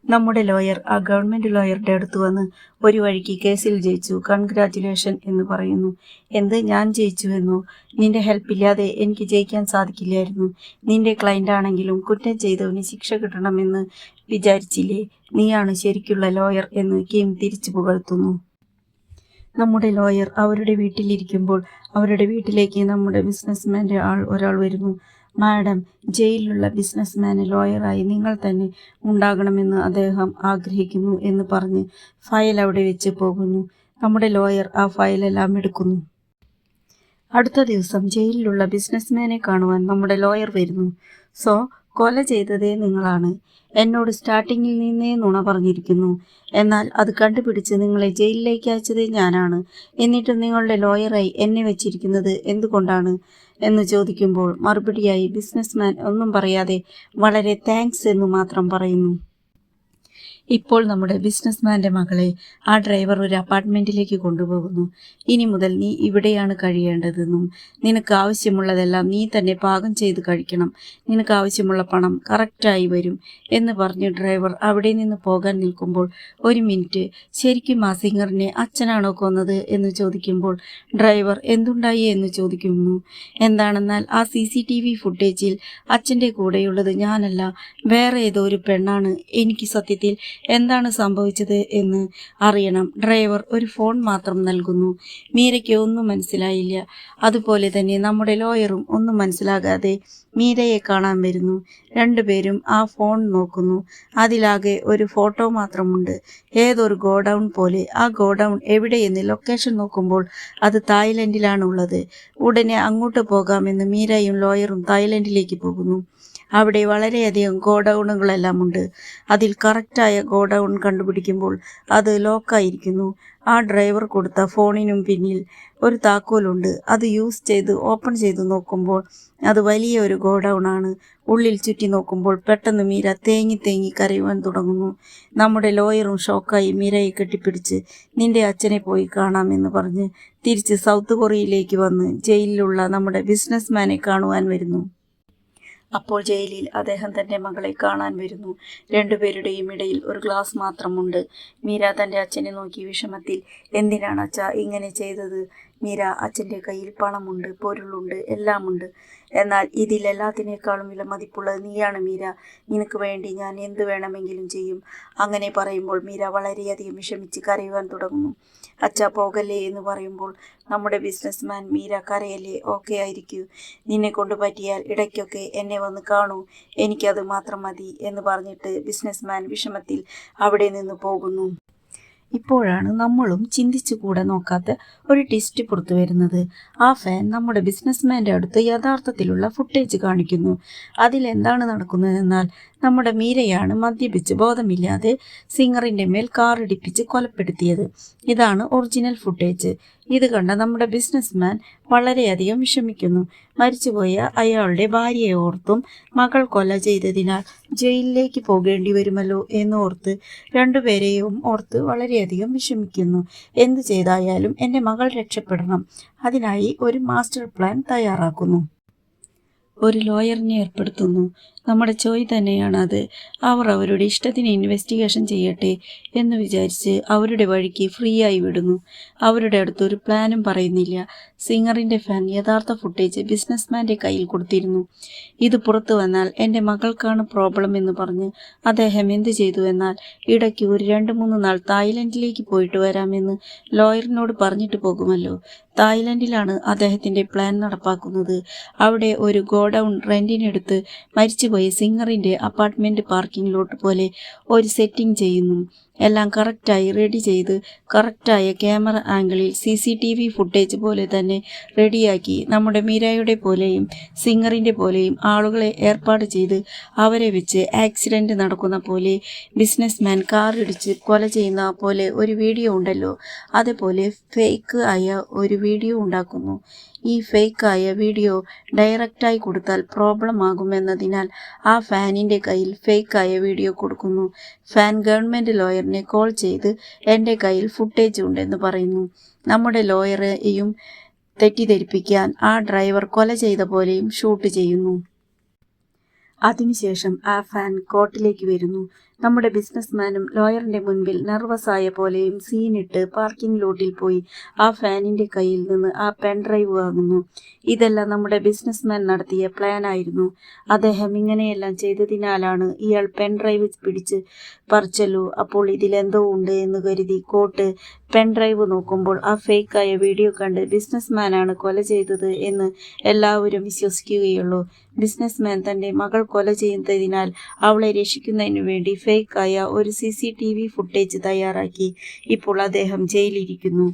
നമ്മുടെ ലോയർ ആ ഗവൺമെന്റ് ലോയറുടെ അടുത്ത് വന്ന് ഒരു വഴിക്ക് കേസിൽ ജയിച്ചു, കൺഗ്രാറ്റുലേഷൻ എന്ന് പറയുന്നു. എന്ത്, ഞാൻ ജയിച്ചു എന്നോ? നിന്റെ ഹെൽപ്പില്ലാതെ എനിക്ക് ജയിക്കാൻ സാധിക്കില്ലായിരുന്നു. നിന്റെ ക്ലയന്റ് ആണെങ്കിലും കുറ്റം ചെയ്തവന് ശിക്ഷ കിട്ടണമെന്ന് വിചാരിച്ചില്ലേ? നീയാണ് ശരിക്കുള്ള ലോയർ എന്ന് കിം തിരിച്ചു പുകഴ്ത്തുന്നു. നമ്മുടെ ലോയർ അവരുടെ വീട്ടിലിരിക്കുമ്പോൾ അവരുടെ വീട്ടിലേക്ക് നമ്മുടെ ബിസിനസ്മാൻ്റെ ഒരാൾ വരുന്നു. മാഡം, ജയിലിലുള്ള ബിസിനസ്മാന് ലോയറായി നിങ്ങൾ തന്നെ ഉണ്ടാകണമെന്ന് അദ്ദേഹം ആഗ്രഹിക്കുന്നു എന്ന് പറഞ്ഞ് ഫയൽ അവിടെ വെച്ച് പോകുന്നു. നമ്മുടെ ലോയർ ആ ഫയലെല്ലാം എടുക്കുന്നു. അടുത്ത ദിവസം ജയിലിലുള്ള ബിസിനസ്മാനെ കാണുവാൻ നമ്മുടെ ലോയർ വരുന്നു. സോ കൊല ചെയ്തതേ നിങ്ങളാണ്. എന്നോട് സ്റ്റാർട്ടിങ്ങിൽ നിന്നേ നുണ പറഞ്ഞിരിക്കുന്നു. എന്നാൽ അത് കണ്ടുപിടിച്ച് നിങ്ങളെ ജയിലിലേക്ക് അയച്ചതേ ഞാനാണ്. എന്നിട്ട് നിങ്ങളുടെ ലോയറായി എന്നെ വെച്ചിരിക്കുന്നത് എന്തുകൊണ്ടാണ് എന്ന് ചോദിക്കുമ്പോൾ മറുപടിയായി ബിസിനസ്മാൻ ഒന്നും പറയാതെ വളരെ താങ്ക്സ് എന്ന് മാത്രം പറയുന്നു. ഇപ്പോൾ നമ്മുടെ ബിസിനസ്മാൻ്റെ മകളെ ആ ഡ്രൈവർ ഒരു അപ്പാർട്ട്മെൻറ്റിലേക്ക് കൊണ്ടുപോകുന്നു. ഇനി മുതൽ നീ ഇവിടെയാണ് കഴിയേണ്ടതെന്നും നിനക്ക് ആവശ്യമുള്ളതെല്ലാം നീ തന്നെ പാകം ചെയ്ത് കഴിക്കണം, നിനക്ക് ആവശ്യമുള്ള പണം കറക്റ്റായി വരും എന്ന് പറഞ്ഞ് ഡ്രൈവർ അവിടെ നിന്ന് പോകാൻ നിൽക്കുമ്പോൾ, ഒരു മിനിറ്റ്, ശരിക്കും ആ സിംഗറിനെ അച്ഛനാണോ കൊന്നത് എന്ന് ചോദിക്കുമ്പോൾ ഡ്രൈവർ എന്തുണ്ടായി എന്ന് ചോദിക്കുന്നു. എന്താണെന്നാൽ ആ CCTV ഫുട്ടേജിൽ അച്ഛൻ്റെ കൂടെയുള്ളത് ഞാനല്ല, വേറെ ഏതോ ഒരു പെണ്ണാണ്. എനിക്ക് സത്യത്തിൽ എന്താണ് സംഭവിച്ചത് എന്ന് അറിയണം. ഡ്രൈവർ ഒരു ഫോൺ മാത്രം നൽകുന്നു. മീരയ്ക്ക് ഒന്നും മനസ്സിലായില്ല. അതുപോലെ തന്നെ നമ്മുടെ ലോയറും ഒന്നും മനസ്സിലാകാതെ മീരയെ കാണാൻ വരുന്നു. രണ്ടുപേരും ആ ഫോൺ നോക്കുന്നു. അതിലാകെ ഒരു ഫോട്ടോ മാത്രമുണ്ട്, ഏതൊരു ഗോഡൗൺ പോലെ. ആ ഗോഡൗൺ എവിടെയെന്ന് ലൊക്കേഷൻ നോക്കുമ്പോൾ അത് തായ്ലൻഡിലാണുള്ളത്. ഉടനെ അങ്ങോട്ട് പോകാമെന്ന് മീരയും ലോയറും തായ്ലൻഡിലേക്ക് പോകുന്നു. അവിടെ വളരെയധികം ഗോഡൗണുകളെല്ലാം ഉണ്ട്. അതിൽ കറക്റ്റായ ഗോഡൗൺ കണ്ടുപിടിക്കുമ്പോൾ അത് ലോക്കായിരിക്കുന്നു. ആ ഡ്രൈവർ കൊടുത്ത ഫോണിനും പിന്നിൽ ഒരു താക്കോലുണ്ട്. അത് യൂസ് ചെയ്ത് ഓപ്പൺ ചെയ്ത് നോക്കുമ്പോൾ അത് വലിയ ഒരു ഗോഡൗൺ ആണ്. ഉള്ളിൽ ചുറ്റി നോക്കുമ്പോൾ പെട്ടെന്ന് മീര തേങ്ങി തേങ്ങി കരയുവാൻ തുടങ്ങുന്നു. നമ്മുടെ ലോയറും ഷോക്കായി മീരയെ കെട്ടിപ്പിടിച്ച് നിന്റെ അച്ഛനെ പോയി കാണാമെന്ന് പറഞ്ഞ് തിരിച്ച് സൗത്ത് കൊറിയയിലേക്ക് വന്ന് ജയിലിലുള്ള നമ്മുടെ ബിസിനസ്മാനെ കാണുവാൻ വരുന്നു. അപ്പോൾ ജയിലിൽ അദ്ദേഹം തൻ്റെ മകളെ കാണാൻ വരുന്നു. രണ്ടുപേരുടെയും ഇടയിൽ ഒരു ഗ്ലാസ് മാത്രമുണ്ട്. മീര തൻ്റെ അച്ഛനെ നോക്കി വിഷമത്തിൽ, എന്തിനാണ് അച്ഛാ ഇങ്ങനെ ചെയ്തത്? മീര, അച്ഛൻ്റെ കയ്യിൽ പണമുണ്ട്, പൊരുളുണ്ട്, എല്ലാമുണ്ട്. എന്നാൽ ഇതിലെല്ലാത്തിനേക്കാളും വില മതിപ്പുള്ളത് നീയാണ് മീര. നിനക്ക് വേണ്ടി ഞാൻ എന്ത് വേണമെങ്കിലും ചെയ്യും. അങ്ങനെ പറയുമ്പോൾ മീര വളരെയധികം വിഷമിച്ച് കരയുവാൻ തുടങ്ങുന്നു. അച്ഛാ പോകല്ലേ എന്ന് പറയുമ്പോൾ നമ്മുടെ ബിസിനസ്മാൻ, മീര കരയല്ലേ, ഓക്കെ ആയിരിക്കൂ, നിന്നെ കൊണ്ട് പറ്റിയാൽ ഇടയ്ക്കൊക്കെ എന്നെ വന്ന് കാണൂ, എനിക്കത് മാത്രം മതി എന്ന് പറഞ്ഞിട്ട് ബിസിനസ്മാൻ വിഷമത്തിൽ അവിടെ നിന്ന് പോകുന്നു. ഇപ്പോഴാണ് നമ്മളും ചിന്തിച്ചു കൂടെ നോക്കാത്ത ഒരു ട്വിസ്റ്റ് പുറത്തു വരുന്നത്. ആ ഫാൻ നമ്മുടെ ബിസിനസ്മാൻ്റെ അടുത്ത് യഥാർത്ഥത്തിലുള്ള ഫുട്ടേജ് കാണിക്കുന്നു. അതിലെന്താണ് നടക്കുന്നതെന്നാൽ നമ്മുടെ മീരയാണ് മദ്യപിച്ച് ബോധമില്ലാതെ സിംഗറിന്റെ മേൽ കാറിടിപ്പിച്ച് കൊലപ്പെടുത്തിയത്. ഇതാണ് ഒറിജിനൽ ഫുട്ടേജ്. ഇത് കണ്ട നമ്മുടെ ബിസിനസ്മാൻ വളരെയധികം വിഷമിക്കുന്നു. മരിച്ചുപോയ അയാളുടെ ഭാര്യയെ ഓർത്തും മകൾ കൊല ചെയ്തതിനാൽ ജയിലിലേക്ക് പോകേണ്ടി വരുമല്ലോ എന്നോർത്ത് രണ്ടുപേരെയും ഓർത്ത് വളരെയധികം വിഷമിക്കുന്നു. എന്തു ചെയ്തായാലും എൻ്റെ മകൾ രക്ഷപ്പെടണം. അതിനായി ഒരു മാസ്റ്റർ പ്ലാൻ തയ്യാറാക്കുന്നു. ഒരു ലോയറിനെ ഏർപ്പെടുത്തുന്നു. നമ്മുടെ ചോയ് തന്നെയാണ് അത്. അവർ അവരുടെ ഇഷ്ടത്തിന് ഇൻവെസ്റ്റിഗേഷൻ ചെയ്യട്ടെ എന്ന് വിചാരിച്ച് അവരുടെ വഴിക്ക് ഫ്രീ ആയി വിടുന്നു. അവരുടെ അടുത്തൊരു പ്ലാനും പറയുന്നില്ല. സിംഗറിന്റെ ഫാൻ യഥാർത്ഥ ഫുട്ടേജ് ബിസിനസ്മാന്റെ കയ്യിൽ കൊടുത്തിരുന്നു. ഇത് പുറത്തു വന്നാൽ എൻ്റെ മകൾക്കാണ് പ്രോബ്ലം എന്ന് പറഞ്ഞ് അദ്ദേഹം എന്ത് ചെയ്തു എന്നാൽ ഇടയ്ക്ക് ഒരു 2-3 നാൾ തായ്ലൻഡിലേക്ക് പോയിട്ട് വരാമെന്ന് ലോയറിനോട് പറഞ്ഞിട്ട് പോകുമല്ലോ. തായ്ലൻഡിലാണ് അദ്ദേഹത്തിന്റെ പ്ലാൻ നടപ്പാക്കുന്നത്. അവിടെ ഒരു ഗോഡൌൺ റെന്റിനെടുത്ത് മരിച്ചുപോയ സിംഗറിന്റെ അപ്പാർട്ട്മെന്റ് പാർക്കിംഗ് ലോട്ട് പോലെ ഒരു സെറ്റിംഗ് ചെയ്യുന്നു. എല്ലാം കറക്റ്റായി റെഡി ചെയ്ത് കറക്റ്റായ ക്യാമറ ആംഗിളിൽ CCTV ഫുട്ടേജ് പോലെ തന്നെ റെഡിയാക്കി നമ്മുടെ മീരയുടെ പോലെയും സിംഗറിന്റെ പോലെയും ആളുകളെ ഏർപ്പാട് ചെയ്ത് അവരെ വെച്ച് ആക്സിഡന്റ് നടക്കുന്ന പോലെ ബിസിനസ്മാൻ കാർ ഇടിച്ച് കൊല ചെയ്യുന്ന പോലെ ഒരു വീഡിയോ ഉണ്ടല്ലോ, അതേപോലെ ഫേക്ക് ആയ ഒരു വീഡിയോ ഉണ്ടാക്കുന്നു. ഈ ഫേക്കായ വീഡിയോ ഡയറക്റ്റായി കൊടുത്താൽ പ്രോബ്ലം ആകുമെന്നതിനാൽ ആ ഫാനിൻ്റെ കയ്യിൽ ഫേക്കായ വീഡിയോ കൊടുക്കുന്നു. ഫാൻ ഗവൺമെൻറ് ലോയറിനെ കോൾ ചെയ്ത് എൻ്റെ കയ്യിൽ ഫുട്ടേജ് ഉണ്ടെന്ന് പറയുന്നു. നമ്മുടെ ലോയറെയും തെറ്റിദ്ധരിപ്പിക്കാൻ ആ ഡ്രൈവർ കൊല ചെയ്ത പോലെയും ഷൂട്ട് ചെയ്യുന്നു. അതിനുശേഷം ആ ഫാൻ കോർട്ടിലേക്ക് വരുന്നു. നമ്മുടെ ബിസിനസ്മാനും ലോയറിന്റെ മുൻപിൽ നെർവസായ പോലെയും സീനിട്ട് പാർക്കിംഗ് ലോട്ടിൽ പോയി ആ ഫാനിന്റെ കയ്യിൽ നിന്ന് ആ പെൻഡ്രൈവ് വാങ്ങുന്നു. ഇതെല്ലാം നമ്മുടെ ബിസിനസ്മാൻ നടത്തിയ പ്ലാൻ ആയിരുന്നു. അദ്ദേഹം ഇങ്ങനെയെല്ലാം ചെയ്തതിനാലാണ് ഇയാൾ പെൻഡ്രൈവ് പിടിച്ച് പറിച്ചല്ലോ. അപ്പോൾ ഇതിലെന്തോ ഉണ്ട് എന്ന് കരുതി കോട്ട് പെൻഡ്രൈവ് നോക്കുമ്പോൾ ആ ഫേക്കായ വീഡിയോ കണ്ട് ബിസിനസ്മാനാണ് കൊല ചെയ്തത് എന്ന് എല്ലാവരും വിശ്വസിക്കുകയുള്ളൂ. ബിസിനസ്മാൻ തൻ്റെ മകൾ കൊല ചെയ്യുന്നതിനാൽ അവളെ രക്ഷിക്കുന്നതിനു വേണ്ടി ഫേക്കായ ഒരു CCTV ഫുട്ടേജ് തയ്യാറാക്കി. ഇപ്പോൾ അദ്ദേഹം ജയിലിരിക്കുന്നു.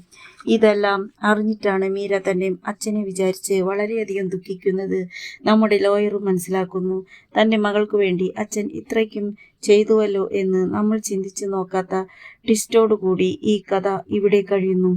ഇതെല്ലാം അറിഞ്ഞിട്ടാണ് മീര തൻ്റെ അച്ഛനെ വിചാരിച്ച് വളരെയധികം ദുഃഖിക്കുന്നത്. നമ്മുടെ ലോയറും മനസ്സിലാക്കുന്നു തൻ്റെ മകൾക്ക് വേണ്ടി അച്ഛൻ ഇത്രയ്ക്കും ചെയ്തുവല്ലോ എന്ന്. നമ്മൾ ചിന്തിച്ചു നോക്കാത്ത ട്വിസ്റ്റോടുകൂടി ഈ കഥ ഇവിടെ കഴിയുന്നു.